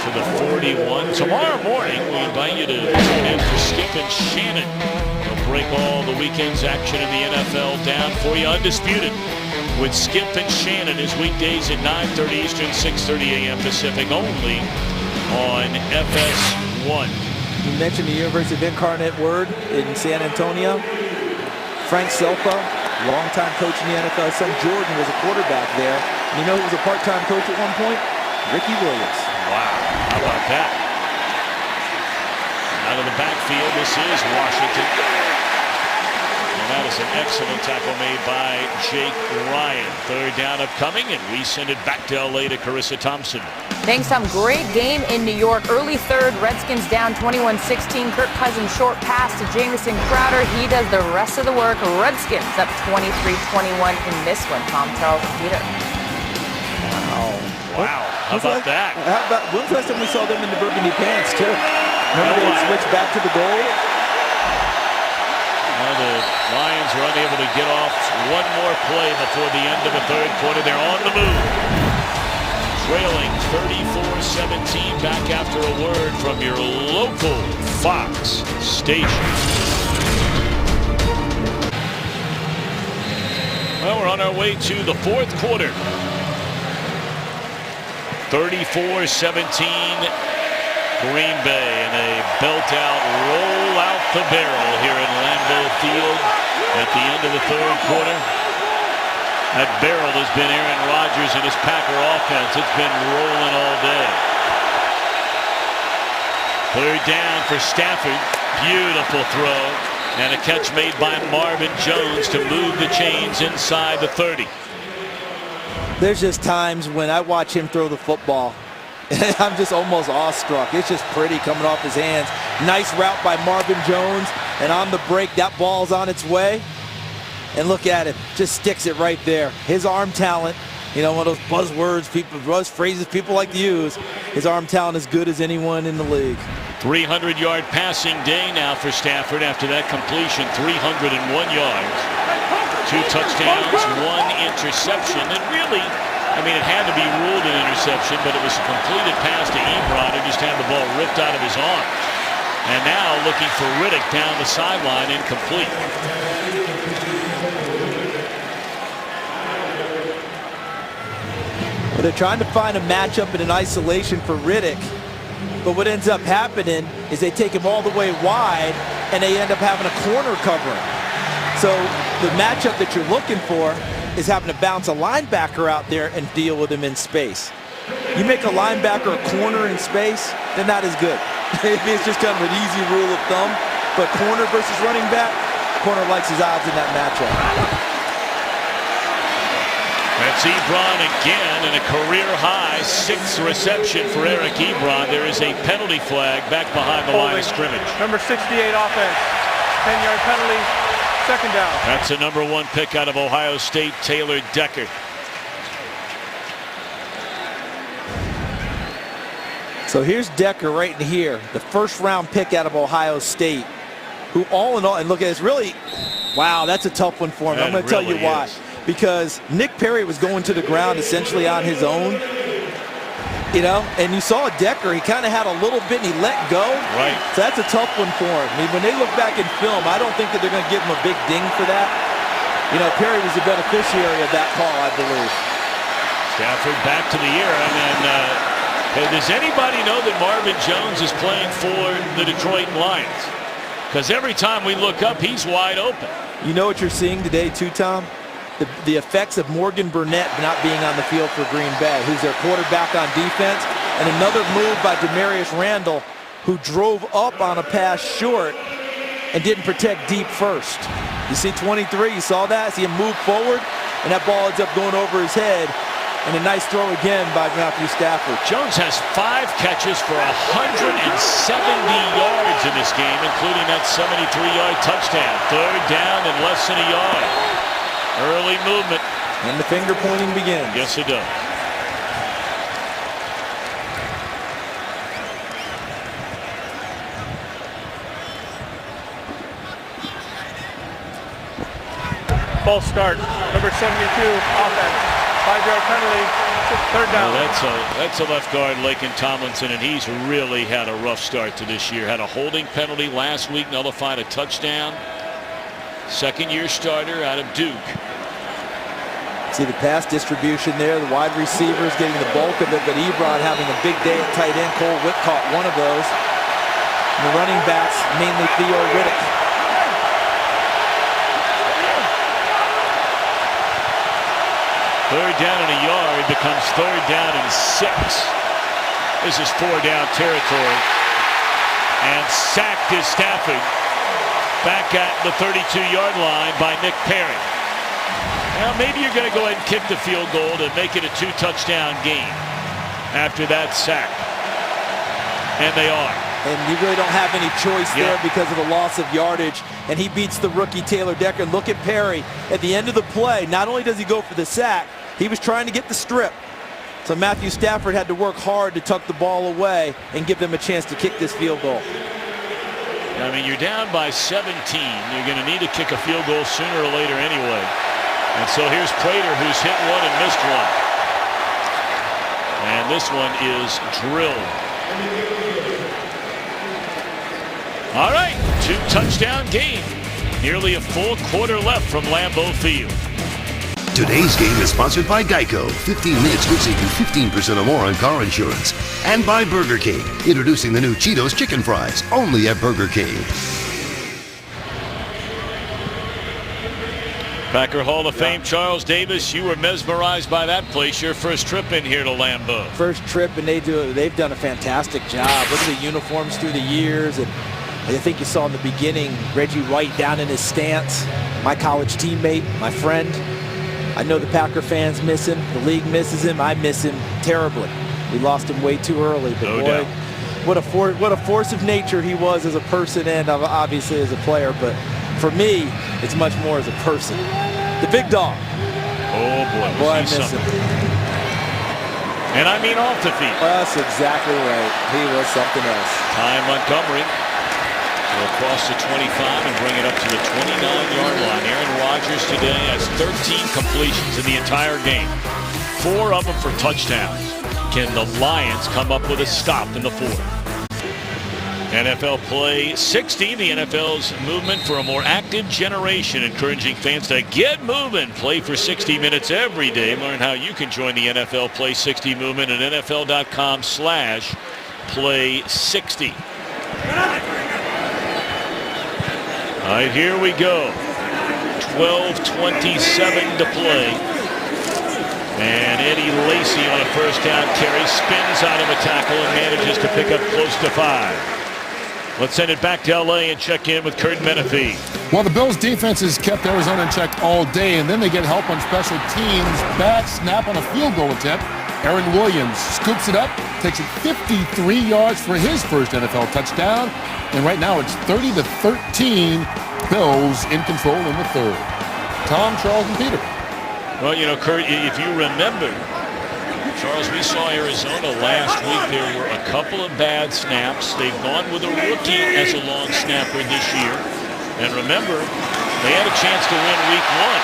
to the 41. Tomorrow morning, we invite you to tune in for Skip and Shannon. They'll break all the weekend's action in the NFL down for you, undisputed, with Skip and Shannon is weekdays at 9:30 Eastern, 6:30 a.m. Pacific, only on FS1. You mentioned the University of Incarnate Word in San Antonio. Frank Selpa, longtime coach in the NFL. His son Jordan was a quarterback there. And you know who was a part-time coach at one point? Ricky Williams. Wow, how about that? Out of the backfield, this is Washington. And that is an excellent tackle made by Jake Ryan. 3rd down upcoming, and we send it back to LA to Carissa Thompson. Thanks, some great game in New York. Early 3rd, Redskins down 21-16. Kirk Cousins short pass to Jamison Crowder. He does the rest of the work. Redskins up 23-21 in this one. Tom, Charles, and Peter. Wow, how about that? When's the last time we saw them in the burgundy pants, too? Remember they switched back to the gold? Well, the Lions are unable to get off one more play before the end of the 3rd quarter. They're on the move. Trailing 34-17, back after a word from your local Fox station. Well, we're on our way to the 4th quarter. 34-17 Green Bay, and a belt-out, roll-out the barrel here in Lambeau Field at the end of the 3rd quarter. That barrel has been Aaron Rodgers and his Packer offense. It's been rolling all day. 3rd down for Stafford. Beautiful throw, and a catch made by Marvin Jones to move the chains inside the 30. There's just times when I watch him throw the football, and I'm just almost awestruck. It's just pretty coming off his hands. Nice route by Marvin Jones, and on the break, that ball's on its way. And look at it, just sticks it right there. His arm talent, you know, one of those buzzwords, phrases people like to use. His arm talent is good as anyone in the league. 300-yard passing day now for Stafford after that completion, 301 yards. 2 touchdowns, 1 interception. And really, I mean, it had to be ruled an interception, but it was a completed pass to Ebron, who just had the ball ripped out of his arm. And now looking for Riddick down the sideline, incomplete. Well, they're trying to find a matchup in an isolation for Riddick. But what ends up happening is they take him all the way wide, and they end up having a corner covering. So the matchup that you're looking for is having to bounce a linebacker out there and deal with him in space. You make a linebacker a corner in space, they're not as good. It's just kind of an easy rule of thumb. But corner versus running back, corner likes his odds in that matchup. That's Ebron again, and a career-high 6th reception for Eric Ebron. There is a penalty flag back behind the line of scrimmage. Number 68 offense, 10-yard penalty, 2nd down. That's a number 1 pick out of Ohio State, Taylor Decker. So here's Decker right in here, the 1st-round pick out of Ohio State, who all in all, and look at this, really, wow, that's a tough one for him. I'm going to tell you why. Because Nick Perry was going to the ground essentially on his own. You know, and you saw Decker, he kind of had a little bit and he let go. Right. So that's a tough one for him. I mean, when they look back in film, I don't think that they're going to give him a big ding for that. You know, Perry was the beneficiary of that call, I believe. Stafford back to the air. And does anybody know that Marvin Jones is playing for the Detroit Lions? Because every time we look up, he's wide open. You know what you're seeing today too, Tom? The effects of Morgan Burnett not being on the field for Green Bay, who's their quarterback on defense, and another move by Demarius Randall, who drove up on a pass short and didn't protect deep first. You see 23, you saw that? See him move forward, and that ball ends up going over his head, and a nice throw again by Matthew Stafford. Jones has 5 catches for 170 yards in this game, including that 73-yard touchdown. 3rd down and less than a yard. Early movement. And the finger pointing begins. Yes, it does. False start. Number 72, offense. 5-yard penalty. 3rd down. Well, that's a left guard, Laken Tomlinson, and he's really had a rough start to this year. Had a holding penalty last week, nullified a touchdown. 2nd-year starter out of Duke. See the pass distribution there, the wide receivers getting the bulk of it, but Ebron having a big day at tight end. Cole Witt caught one of those. And the running backs, mainly Theo Riddick. Third down and a yard becomes 3rd down and 6. This is 4-down territory. And sacked is Stafford. Back at the 32-yard line by Nick Perry. Now maybe you're going to go ahead and kick the field goal to make it a 2-touchdown game after that sack. And they are. And you really don't have any choice there because of the loss of yardage. And he beats the rookie Taylor Decker. And look at Perry at the end of the play. Not only does he go for the sack, he was trying to get the strip. So Matthew Stafford had to work hard to tuck the ball away and give them a chance to kick this field goal. I mean, you're down by 17. You're going to need to kick a field goal sooner or later anyway. And so here's Prater, who's hit one and missed one. And this one is drilled. All right, 2-touchdown game. Nearly a full quarter left from Lambeau Field. Today's game is sponsored by Geico. 15 minutes could save you 15% or more on car insurance. And by Burger King, introducing the new Cheetos Chicken Fries, only at Burger King. Packer Hall of Fame Charles Davis, you were mesmerized by that place. Your first trip in here to Lambeau. First trip, and they've done a fantastic job. Look at the uniforms through the years, and I think you saw in the beginning Reggie White down in his stance, my college teammate, my friend. I know the Packer fans miss him. The league misses him. I miss him terribly. We lost him way too early, but no boy, doubt. what a force of nature he was as a person and obviously as a player. But for me, it's much more as a person. The big dog. Oh boy, Boy, I miss him. And I mean off the field. That's exactly right. He was something else. Ty Montgomery will cross the 25 and bring it up to the 29-yard line. Aaron Rodgers today has 13 completions in the entire game. 4 of them for touchdowns. Can the Lions come up with a stop in the 4th? NFL Play 60, the NFL's movement for a more active generation, encouraging fans to get moving. Play for 60 minutes every day. Learn how you can join the NFL Play 60 movement at NFL.com/Play60. All right, here we go. 12:27 to play. And Eddie Lacy on a first down carry spins out of a tackle and manages to pick up close to 5. Let's send it back to L.A. and check in with Kurt Menefee. Well, the Bills' defense has kept Arizona in check all day, and then they get help on special teams. Bad snap on a field goal attempt. Aaron Williams scoops it up, takes it 53 yards for his first NFL touchdown. And right now it's 30-13. Bills in control in the 3rd. Tom, Charles, and Peter. Well, you know, Kurt, if you remember, Charles, we saw Arizona last week. There were a couple of bad snaps. They've gone with a rookie as a long snapper this year. And remember, they had a chance to win week 1.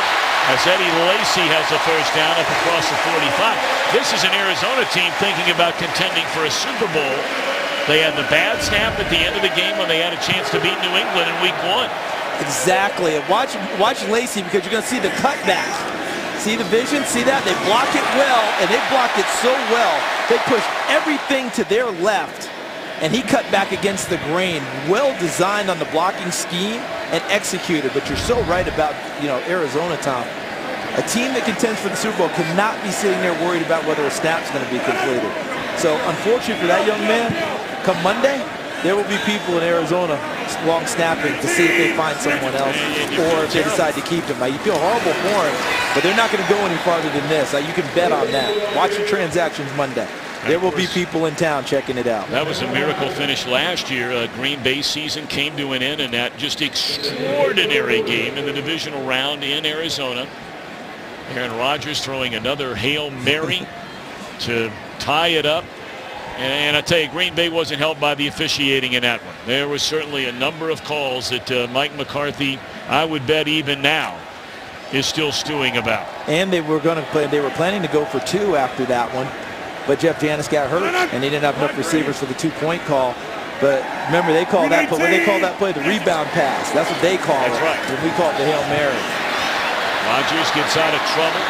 as Eddie Lacy has the first down up across the 45. This is an Arizona team thinking about contending for a Super Bowl. They had the bad snap at the end of the game when they had a chance to beat New England in week 1. Exactly. And watch Lacy, because you're going to see the cutback. See the vision? See that? They block it well, and they block it so well. They push everything to their left, and he cut back against the grain. Well designed on the blocking scheme and executed. But you're so right about, Arizona, Tom. A team that contends for the Super Bowl cannot be sitting there worried about whether a snap's going to be completed. So, unfortunately for that young man, come Monday, there will be people in Arizona long snapping to see if they find someone else or if they decide to keep him. Now, you feel horrible for him, but they're not going to go any farther than this. You can bet on that. Watch the transactions Monday. There will be people in town checking it out. That was a miracle finish last year. Green Bay's season came to an end in that just extraordinary game in the divisional round in Arizona. Aaron Rodgers throwing another Hail Mary to tie it up. And I tell you, Green Bay wasn't helped by the officiating in that one. There was certainly a number of calls that Mike McCarthy, I would bet even now, is still stewing about. And they were planning to go for 2 after that one, but Jeff Janis got hurt, and they didn't have enough receivers for the 2-point call. But remember, they call that play. What they call that play? The rebound pass. That's what they call it. That's right. And we call it the Hail Mary. Rodgers gets out of trouble,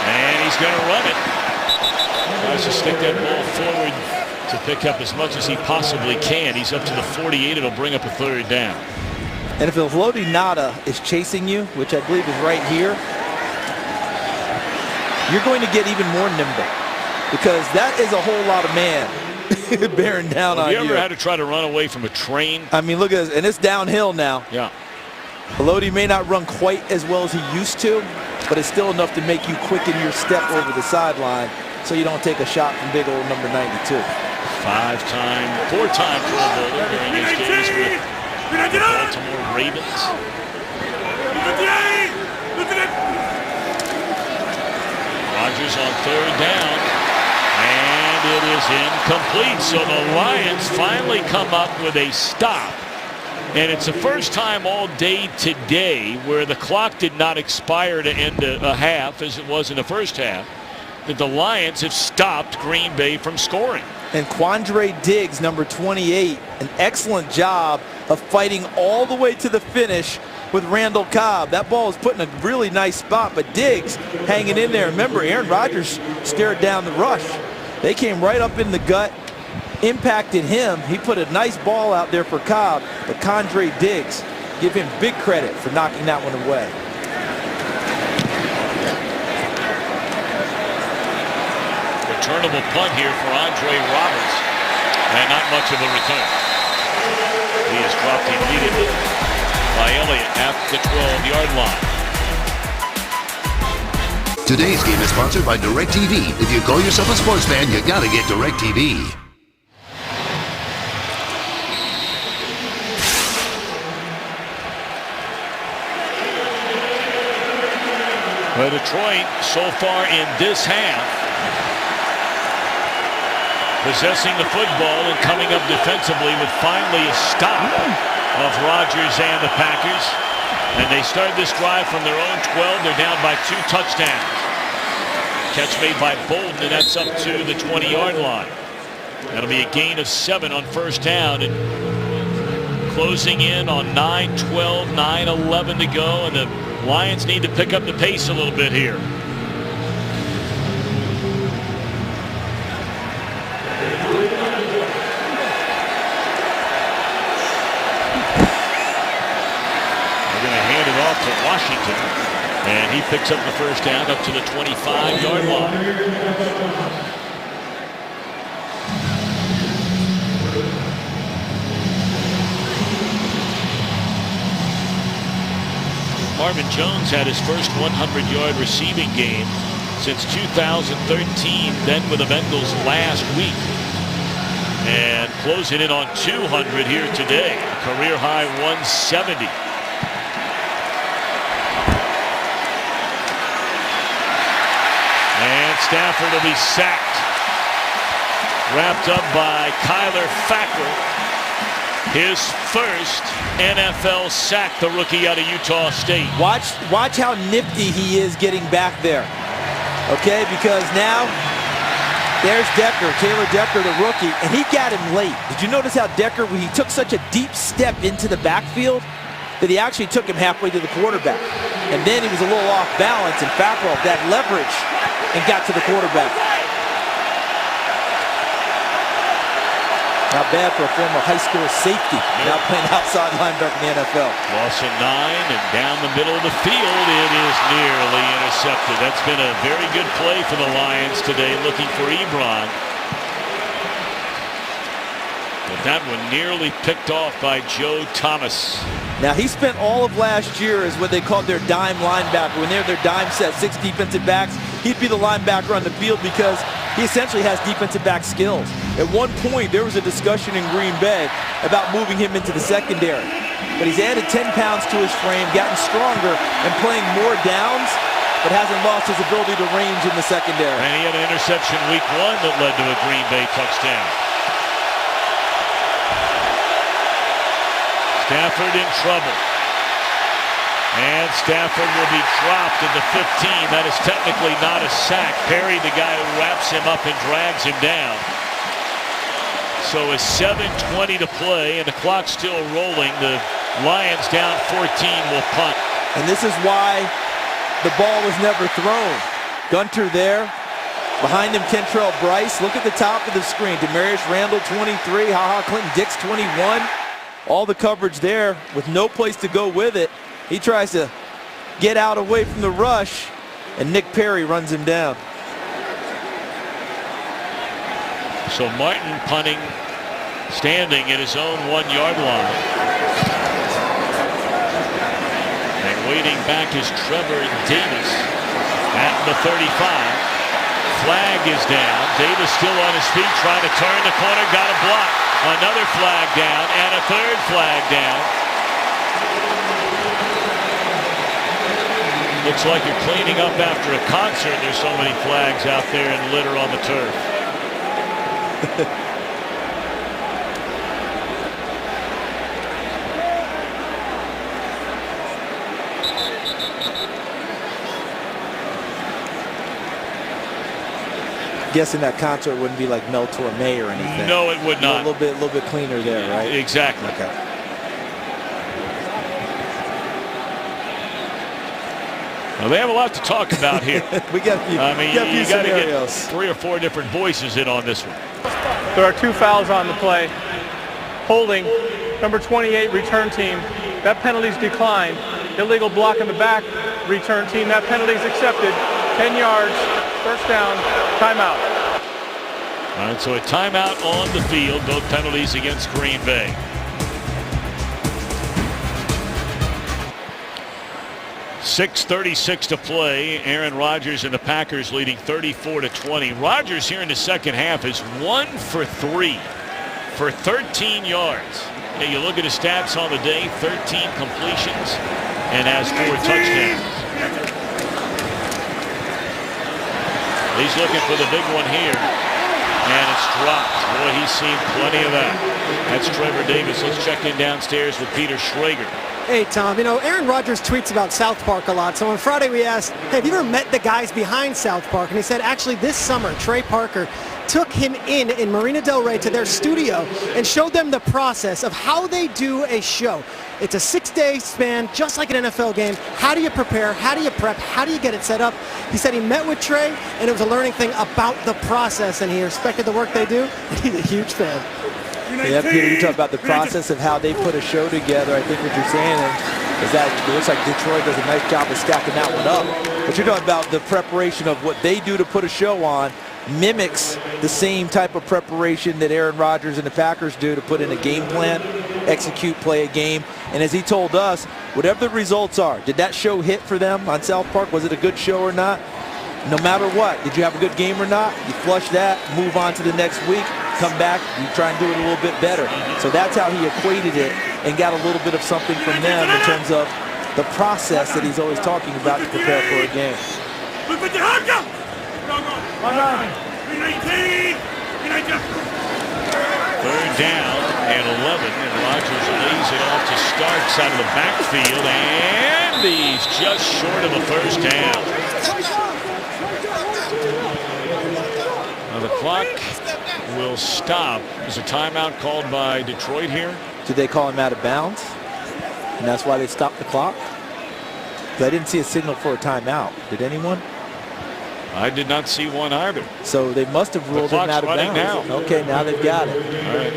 and he's going to run it. Tries to stick that ball forward to pick up as much as he possibly can. He's up to the 48. It'll bring up a 3rd down. And if Haloti Ngata is chasing you, which I believe is right here, you're going to get even more nimble, because that is a whole lot of man bearing down on you. Have you ever had to try to run away from a train? I mean, look at this, and it's downhill now. Yeah. Haloti may not run quite as well as he used to, but it's still enough to make you quicken your step over the sideline so you don't take a shot from big old number 92. 4-time Pro Bowler during his days with the Baltimore Ravens. Rodgers on 3rd down, and it is incomplete. So the Lions finally come up with a stop. And it's the first time all day today where the clock did not expire to end a half as it was in the first half, that the Lions have stopped Green Bay from scoring. And Quandre Diggs, number 28, an excellent job of fighting all the way to the finish with Randall Cobb. That ball was put in a really nice spot, but Diggs hanging in there. Remember, Aaron Rodgers stared down the rush. They came right up in the gut, impacted him. He put a nice ball out there for Cobb, but Quandre Diggs, give him big credit for knocking that one away. Returnable punt here for Andre Roberts, and not much of a return. He is dropped immediately by Elliott at the 12-yard line. Today's game is sponsored by DirecTV. If you call yourself a sports fan, you gotta get DirecTV. But Detroit, so far in this half, possessing the football and coming up defensively with finally a stop of Rodgers and the Packers. And they start this drive from their own 12. They're down by 2 touchdowns. Catch made by Bolden, and that's up to the 20-yard line. That'll be a gain of 7 on 1st down. And closing in on 9-12, 9-11 to go. And the Lions need to pick up the pace a little bit here. To Washington, and he picks up the 1st down up to the 25-yard line. Marvin Jones had his first 100-yard receiving game since 2013, then with the Bengals last week, and closing in on 200 here today, career high 170. And Stafford will be sacked. Wrapped up by Kyler Fackrell. his first NFL sack, the rookie out of Utah State. Watch how nifty he is getting back there. Okay, because now there's Decker, Taylor Decker, the rookie, and he got him late. Did you notice how Decker, he took such a deep step into the backfield that he actually took him halfway to the quarterback. And then he was a little off balance, and Fackrell that leverage and got to the quarterback. Not bad for a former high school safety, now playing outside linebacker in the NFL. Loss of 9, and down the middle of the field, it is nearly intercepted. That's been a very good play for the Lions today, looking for Ebron. But that one nearly picked off by Joe Thomas. Now, he spent all of last year as what they called their dime linebacker. When they're their dime set, 6 defensive backs, he'd be the linebacker on the field because he essentially has defensive back skills. At one point, there was a discussion in Green Bay about moving him into the secondary. But he's added 10 pounds to his frame, gotten stronger, and playing more downs, but hasn't lost his ability to range in the secondary. And he had an interception week 1 that led to a Green Bay touchdown. Stafford in trouble. And Stafford will be dropped at the 15. That is technically not a sack. Perry, the guy who wraps him up and drags him down. So with 7:20 to play and the clock still rolling, the Lions down 14 will punt. And this is why the ball was never thrown. Gunter there. Behind him, Kentrell Bryce. Look at the top of the screen. Demarius Randall, 23. Ha-Ha Clinton-Dix, 21. All the coverage there with no place to go with it. He tries to get out away from the rush, and Nick Perry runs him down. So Martin punting, standing at his own 1-yard line. And waiting back is Trevor Davis at the 35. Flag is down. Davis still on his feet, trying to turn the corner, got a block. Another flag down, and a third flag down. Looks like you're cleaning up after a concert. There's so many flags out there and litter on the turf. Guessing that concert wouldn't be like Mel Torme or anything. No, it would not. A little bit cleaner there, right? Exactly. Okay. Well, they have a lot to talk about here. We got a few, you got to get 3 or 4 different voices in on this one. There are 2 fouls on the play. Holding, number 28, return team. That penalty's declined. Illegal block in the back, return team. That penalty's accepted. 10 yards, first down, timeout. All right, so a timeout on the field, both penalties against Green Bay. .6:36 to play. Aaron Rodgers and the Packers leading 34-20. Rodgers here in the second half is 1 for 3 for 13 yards. Hey, you look at his stats on the day, 13 completions and has 4 touchdowns. He's looking for the big one here, and it's dropped. Boy, he's seen plenty of that. That's Trevor Davis. Let's check in downstairs with Peter Schrager. Hey, Tom, you know, Aaron Rodgers tweets about South Park a lot. So on Friday we asked, hey, have you ever met the guys behind South Park? And he said, actually, this summer, Trey Parker took him in Marina Del Rey to their studio and showed them the process of how they do a show. It's a 6-day span, just like an NFL game. How do you prepare? How do you prep? How do you get it set up? He said he met with Trey, and it was a learning thing about the process, and he respected the work they do, and he's a huge fan. Yeah, Peter, you talk about the process of how they put a show together. I think what you're saying is that it looks like Detroit does a nice job of stacking that one up. But you're talking about the preparation of what they do to put a show on mimics the same type of preparation that Aaron Rodgers and the Packers do to put in a game plan, execute, play a game. And as he told us, whatever the results are, did that show hit for them on South Park? Was it a good show or not? No matter what, did you have a good game or not? You flush that, move on to the next week, come back, you try and do it a little bit better. So that's how he equated it and got a little bit of something from them in terms of the process that he's always talking about to prepare for a game. Third down. and 11, and Rodgers lays it off to Starks out of the backfield, and he's just short of a first down. Now the clock will stop. Is a timeout called by Detroit here? Did they call him out of bounds? And that's why they stopped the clock? I didn't see a signal for a timeout. Did anyone? I did not see one either. So they must have ruled him out of bounds. Now. Okay, now they've got it. All right.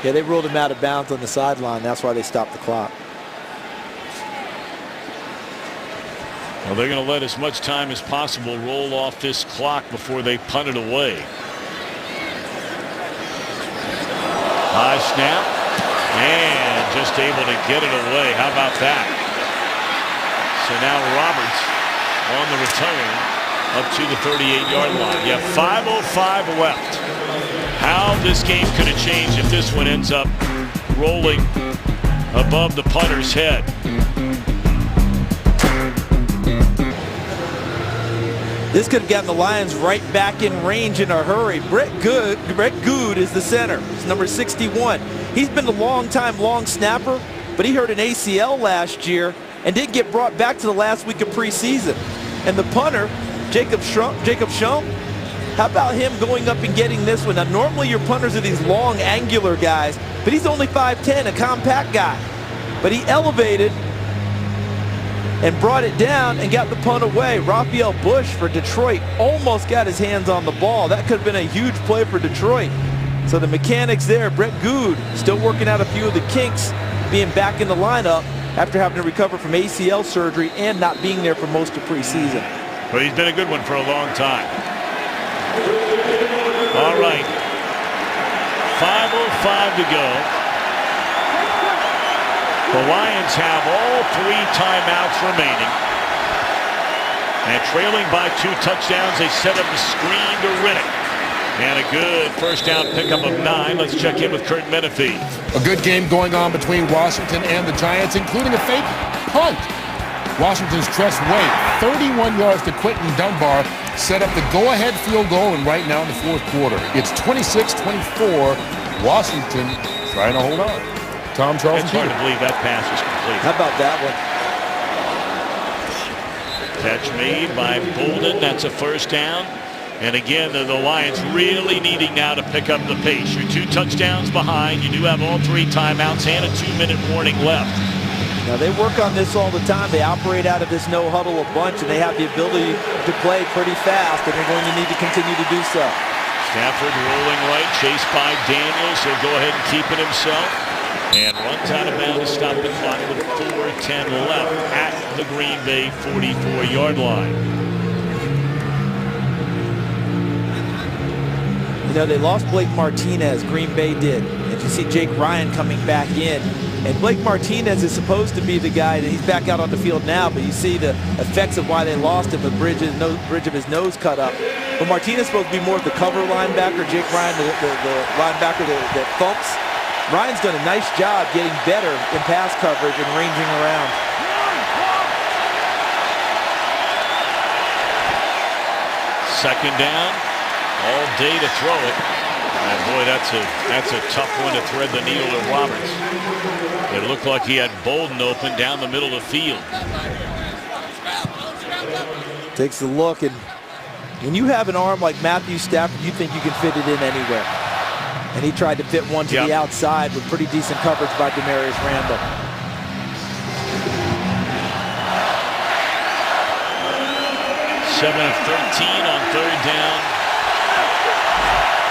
Yeah, they ruled him out of bounds on the sideline. That's why they stopped the clock. Well, they're going to let as much time as possible roll off this clock before they punt it away. High snap, and just able to get it away. How about that? So now Roberts on the return up to the 38-yard line. Yeah, 5:05 left. How this game could have changed if this one ends up rolling above the punter's head. This could have gotten the Lions right back in range in a hurry. Brett Good is the center. It's number 61. He's been a long-time long snapper, but he hurt an ACL last year and did get brought back to the last week of preseason. And the punter, Jacob Schum, how about him going up and getting this one? Now, normally your punters are these long, angular guys, but he's only 5'10", a compact guy. But he elevated and brought it down and got the punt away. Raphael Bush for Detroit almost got his hands on the ball. That could have been a huge play for Detroit. So the mechanics there, Brett Good still working out a few of the kinks, being back in the lineup after having to recover from ACL surgery and not being there for most of preseason. But he's been a good one for a long time. All right. 5:05 to go. The Lions have all 3 timeouts remaining. And trailing by 2 touchdowns, they set up the screen to Riddick. And a good first down pickup of 9. Let's check in with Kurt Menefee. A good game going on between Washington and the Giants, including a fake punt. Washington's Tress Way, 31 yards to Quentin Dunbar, set up the go-ahead field goal, and right now in the fourth quarter, it's 26-24. Washington trying to hold on. Tom Charles. It's hard to believe that pass is complete. How about that one? Catch made by Bolden. That's a first down. And again, the Lions really needing now to pick up the pace. You're 2 touchdowns behind. You do have all 3 timeouts and a 2-minute warning left. Now they work on this all the time. They operate out of this no huddle a bunch, and they have the ability to play pretty fast, and they're going to need to continue to do so. Stafford rolling right, chased by Daniels. He'll go ahead and keep it himself. And runs out of bounds to stop the clock with 4:10 left at the Green Bay 44-yard line. You know, they lost Blake Martinez, Green Bay did. And you see Jake Ryan coming back in. And Blake Martinez is supposed to be the guy, that he's back out on the field now, but you see the effects of why they lost him, the bridge of his nose cut up. But Martinez is supposed to be more of the cover linebacker, Jake Ryan, the linebacker that thumps. Ryan's done a nice job getting better in pass coverage and ranging around. Second down, all day to throw it. And boy, that's a tough one to thread the needle to Roberts. It looked like he had Bolden open down the middle of the field. Takes a look, and when you have an arm like Matthew Stafford, you think you can fit it in anywhere. And he tried to fit one to the outside with pretty decent coverage by Demarius Randall. Seven of 13 on third down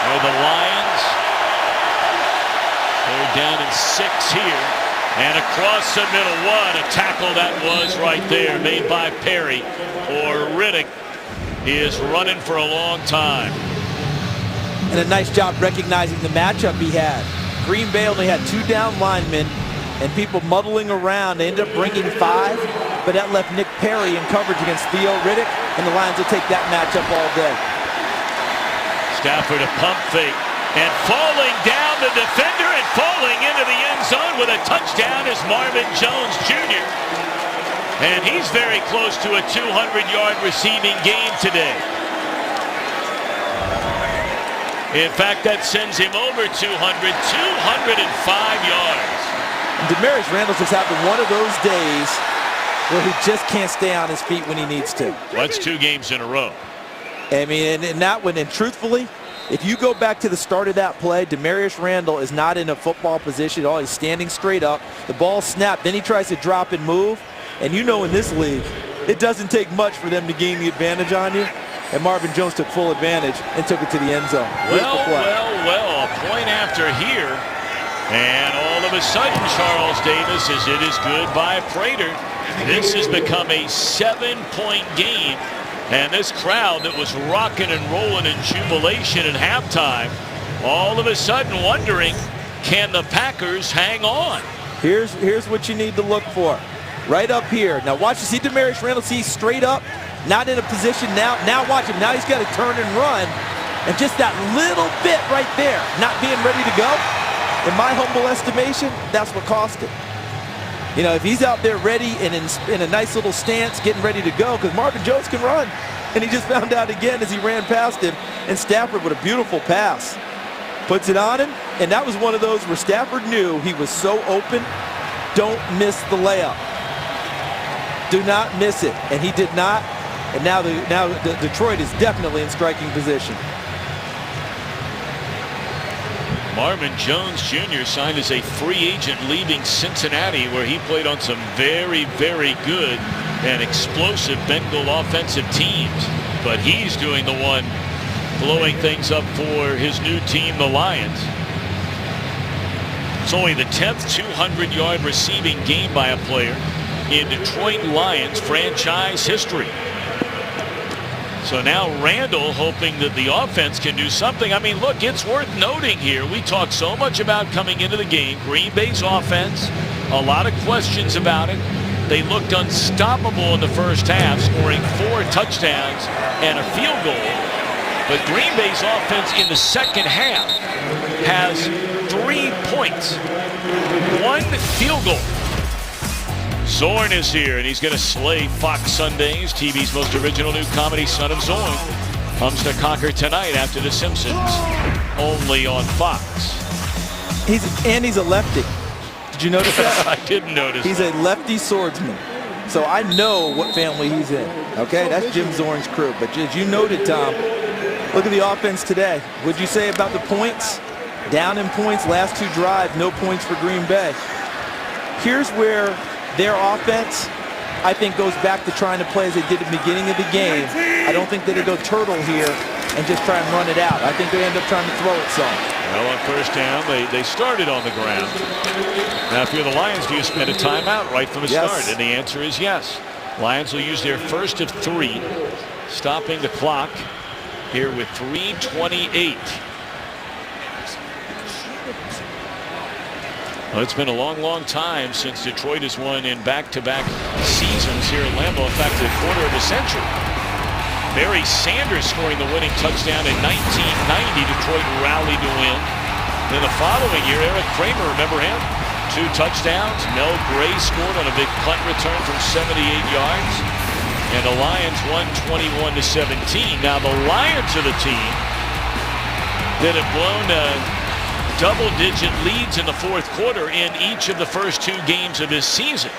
for the Lions. They're down in 6 here. And across the middle, what a tackle that was right there, made by Perry. Or Riddick is running for a long time. And a nice job recognizing the matchup he had. Green Bay only had 2 down linemen and people muddling around. They ended up bringing 5, but that left Nick Perry in coverage against Theo Riddick, and the Lions will take that matchup all day. Stafford a pump fake, and falling down the defender and falling into the end zone with a touchdown is Marvin Jones Jr. And he's very close to a 200-yard receiving game today. In fact, that sends him over 200, 205 yards. Damarious Randall's just having one of those days where he just can't stay on his feet when he needs to. Well, that's 2 games in a row. I mean, and that one, and truthfully, if you go back to the start of that play, Damarious Randall is not in a football position at all. He's standing straight up. The ball snapped. Then he tries to drop and move. And you know in this league, it doesn't take much for them to gain the advantage on you. And Marvin Jones took full advantage and took it to the end zone. Well, a point after here. And all of a sudden, Charles Davis says it is good by Prater. This has become a 7-point game. And this crowd that was rocking and rolling in jubilation at halftime, all of a sudden wondering, can the Packers hang on? Here's what you need to look for. Right up here. Now watch, you see Damarious Randall, see straight up, not in a position now. Now watch him. Now he's got to turn and run. And just that little bit right there, not being ready to go, in my humble estimation, that's what cost him. You know, if he's out there ready and in a nice little stance, getting ready to go, because Marvin Jones can run. And he just found out again as he ran past him. And Stafford with a beautiful pass. Puts it on him, and that was one of those where Stafford knew he was so open, don't miss the layup. Do not miss it. And he did not. And now Detroit is definitely in striking position. Marvin Jones Jr. signed as a free agent leaving Cincinnati, where he played on some very, very good and explosive Bengal offensive teams. But he's doing the one blowing things up for his new team, the Lions. It's only the 10th 200-yard receiving game by a player in Detroit Lions franchise history. So now Randall hoping that the offense can do something. I mean, look, it's worth noting here. We talked so much about coming into the game. Green Bay's offense, a lot of questions about it. They looked unstoppable in the first half, scoring 4 touchdowns and a field goal. But Green Bay's offense in the second half has 3 points, 1 field goal. Zorn is here, and he's going to slay Fox Sundays, TV's most original new comedy. Son of Zorn comes to conquer tonight after The Simpsons, only on Fox. He's a lefty. Did you notice that? I didn't notice. He's a lefty swordsman. So I know what family he's in. Okay, that's Jim Zorn's crew. But as you noted, Tom, look at the offense today. What'd you say about the points? Down in points, last 2 drives, no points for Green Bay. Here's where their offense, I think, goes back to trying to play as they did at the beginning of the game. I don't think that they go turtle here and just try and run it out. I think they end up trying to throw it some. Well, on first down, they started on the ground. Now, if you're the Lions, do you spend a timeout right from the start? And the answer is yes. Lions will use their first of 3, stopping the clock here with 3:28. Well, it's been a long, long time since Detroit has won in back-to-back seasons here at Lambeau. In fact, a quarter of a century. Barry Sanders scoring the winning touchdown in 1990. Detroit rallied to win. Then the following year, Eric Kramer, remember him? 2 touchdowns. Mel Gray scored on a big punt return from 78 yards. And the Lions won 21-17. Now the Lions are the team that have blown double-digit leads in the fourth quarter in each of the first 2 games of this season.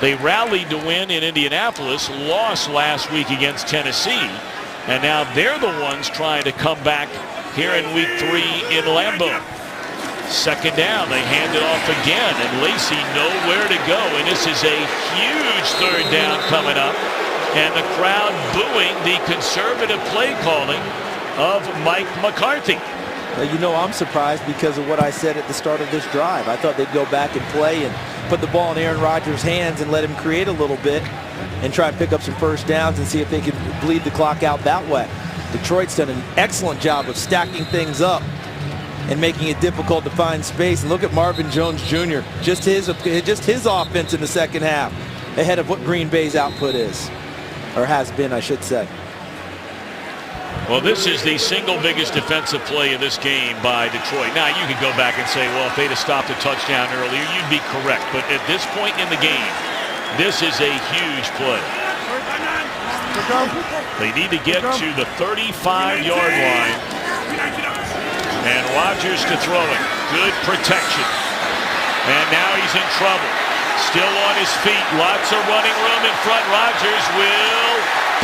They rallied to win in Indianapolis, lost last week against Tennessee, and now they're the ones trying to come back here in week 3 in Lambeau. Second down, they hand it off again, and Lacy nowhere to go, and this is a huge third down coming up, and the crowd booing the conservative play calling of Mike McCarthy. You know, I'm surprised because of what I said at the start of this drive. I thought they'd go back and play and put the ball in Aaron Rodgers' hands and let him create a little bit and try and pick up some first downs and see if they can bleed the clock out that way. Detroit's done an excellent job of stacking things up and making it difficult to find space. And look at Marvin Jones Jr. Just his offense in the second half ahead of what Green Bay's output is, or has been, I should say. Well, this is the single biggest defensive play in this game by Detroit. Now, you could go back and say, well, if they'd have stopped the touchdown earlier, you'd be correct. But at this point in the game, this is a huge play. They need to get to the 35-yard line And Rodgers to throw it. Good protection. And now he's in trouble. Still on his feet. Lots of running room in front. Rodgers will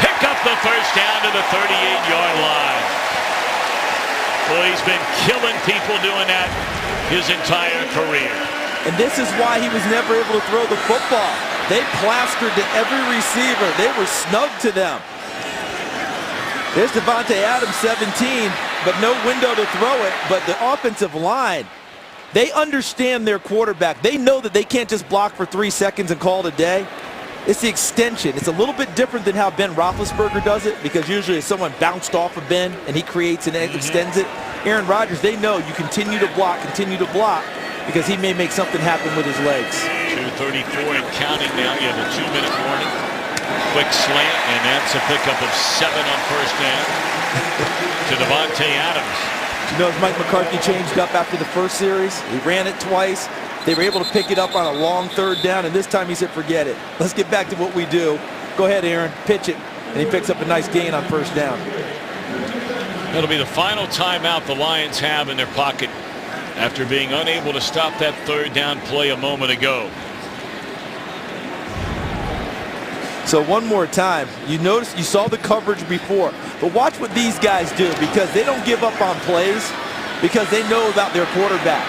pick up the first down to the 38-yard line. Well, he's been killing people doing that his entire career. And this is why he was never able to throw the football. They plastered to every receiver. They were snug to them. There's Davante Adams, 17, but no window to throw it. But the offensive line, they understand their quarterback. They know that they can't just block for 3 seconds and call it a day. It's the extension. It's a little bit different than how Ben Roethlisberger does it, because usually someone bounced off of Ben and he creates and extends it. Aaron Rodgers, they know you continue to block, because he may make something happen with his legs. 2:34 and counting now. You have a 2-minute warning. Quick slant, and that's a pickup of 7 on first down to Davante Adams. You know, as Mike McCarthy changed up after the first series, he ran it twice. They were able to pick it up on a long third down, and this time he said, forget it. Let's get back to what we do. Go ahead, Aaron, pitch it. And he picks up a nice gain on first down. That'll be the final timeout the Lions have in their pocket after being unable to stop that third down play a moment ago. So one more time, you saw the coverage before, but watch what these guys do, because they don't give up on plays because they know about their quarterback.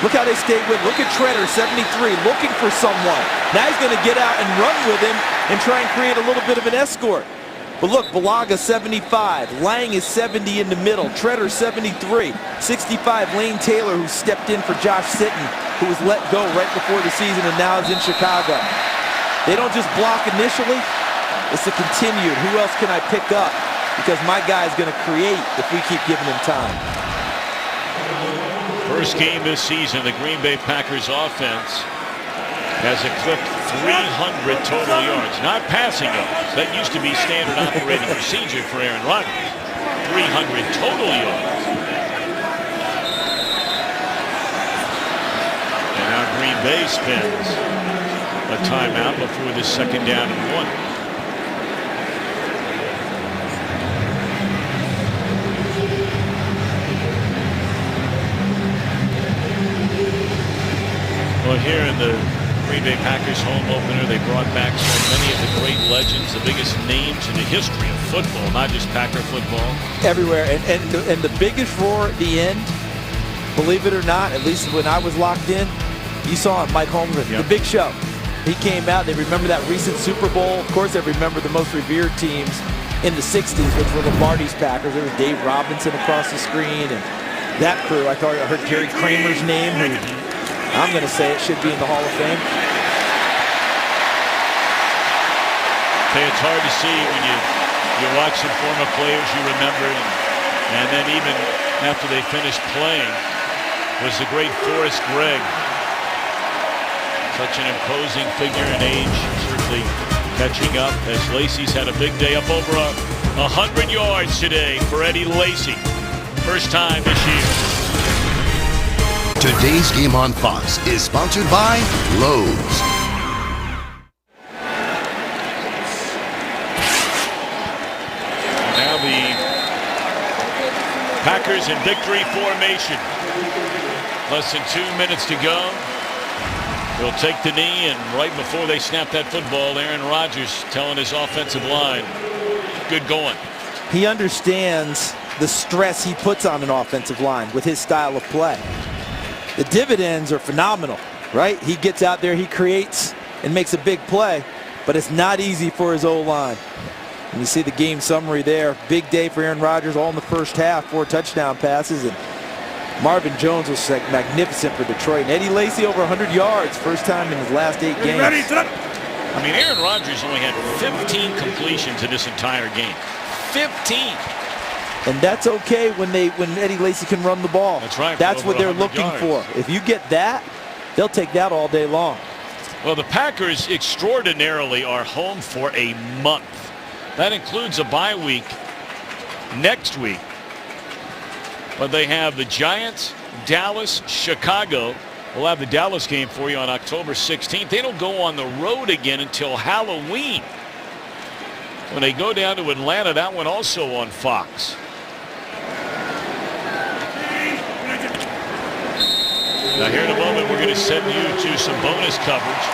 Look how they stayed with. Look at Treader, 73, looking for someone. Now he's going to get out and run with him and try and create a little bit of an escort. But look, Bulaga 75, Lang is 70 in the middle, Treader 73, 65 Lane Taylor, who stepped in for Josh Sitton, who was let go right before the season and now is in Chicago. They don't just block initially, it's the continued. Who else can I pick up? Because my guy is going to create if we keep giving him time. First game this season, the Green Bay Packers offense has eclipsed 300 total yards. Not passing yards. That used to be standard operating procedure for Aaron Rodgers. 300 total yards. And now Green Bay spends a timeout before the second down and 1. Well, here in the Green Bay Packers home opener, they brought back so many of the great legends, the biggest names in the history of football, not just Packer football. Everywhere, and the biggest roar at the end, believe it or not, at least when I was locked in, you saw Mike Holmgren, the Big Show. He came out, they remember that recent Super Bowl. Of course, they remember the most revered teams in the 60s, which were Lombardi's Packers. There was Dave Robinson across the screen, and that crew. I heard Jerry Kramer's name, who I'm going to say it should be in the Hall of Fame. Okay, it's hard to see when you watch some former players you remember, and then even after they finished playing, was the great Forrest Gregg. Such an imposing figure in age, certainly catching up as Lacy's had a big day, up over 100 yards today for Eddie Lacy. First time this year. Today's game on Fox is sponsored by Lowe's. Now the Packers in victory formation. Less than 2 minutes to go. He'll take the knee, and right before they snap that football, Aaron Rodgers telling his offensive line, good going. He understands the stress he puts on an offensive line with his style of play. The dividends are phenomenal, right? He gets out there, he creates and makes a big play, but it's not easy for his O-line. And you see the game summary there. Big day for Aaron Rodgers, all in the first half, 4 touchdown passes, and Marvin Jones was magnificent for Detroit. And Eddie Lacy over 100 yards, first time in his last 8 games. I mean, Aaron Rodgers only had 15 completions in this entire game. 15. And that's okay when Eddie Lacy can run the ball. That's right. That's what they're looking for. If you get that, they'll take that all day long. Well, the Packers extraordinarily are home for a month. That includes a bye week next week. But they have the Giants, Dallas, Chicago. We'll have the Dallas game for you on October 16th. They don't go on the road again until Halloween. When they go down to Atlanta, that one also on Fox. Now here in a moment, we're going to send you to some bonus coverage.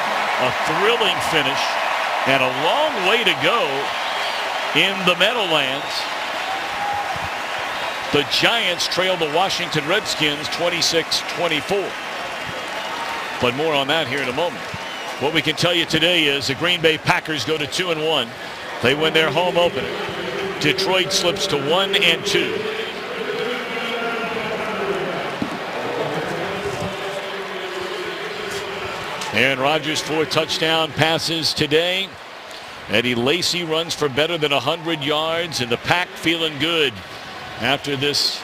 A thrilling finish and a long way to go in the Meadowlands. The Giants trail the Washington Redskins 26-24. But more on that here in a moment. What we can tell you today is the Green Bay Packers go to 2-1. They win their home opener. Detroit slips to 1-2. Aaron Rodgers 4 touchdown passes today. Eddie Lacy runs for better than 100 yards, and the Pack feeling good after this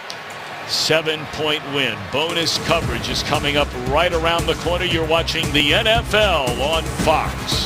7-point win. Bonus coverage is coming up right around the corner. You're watching the NFL on Fox.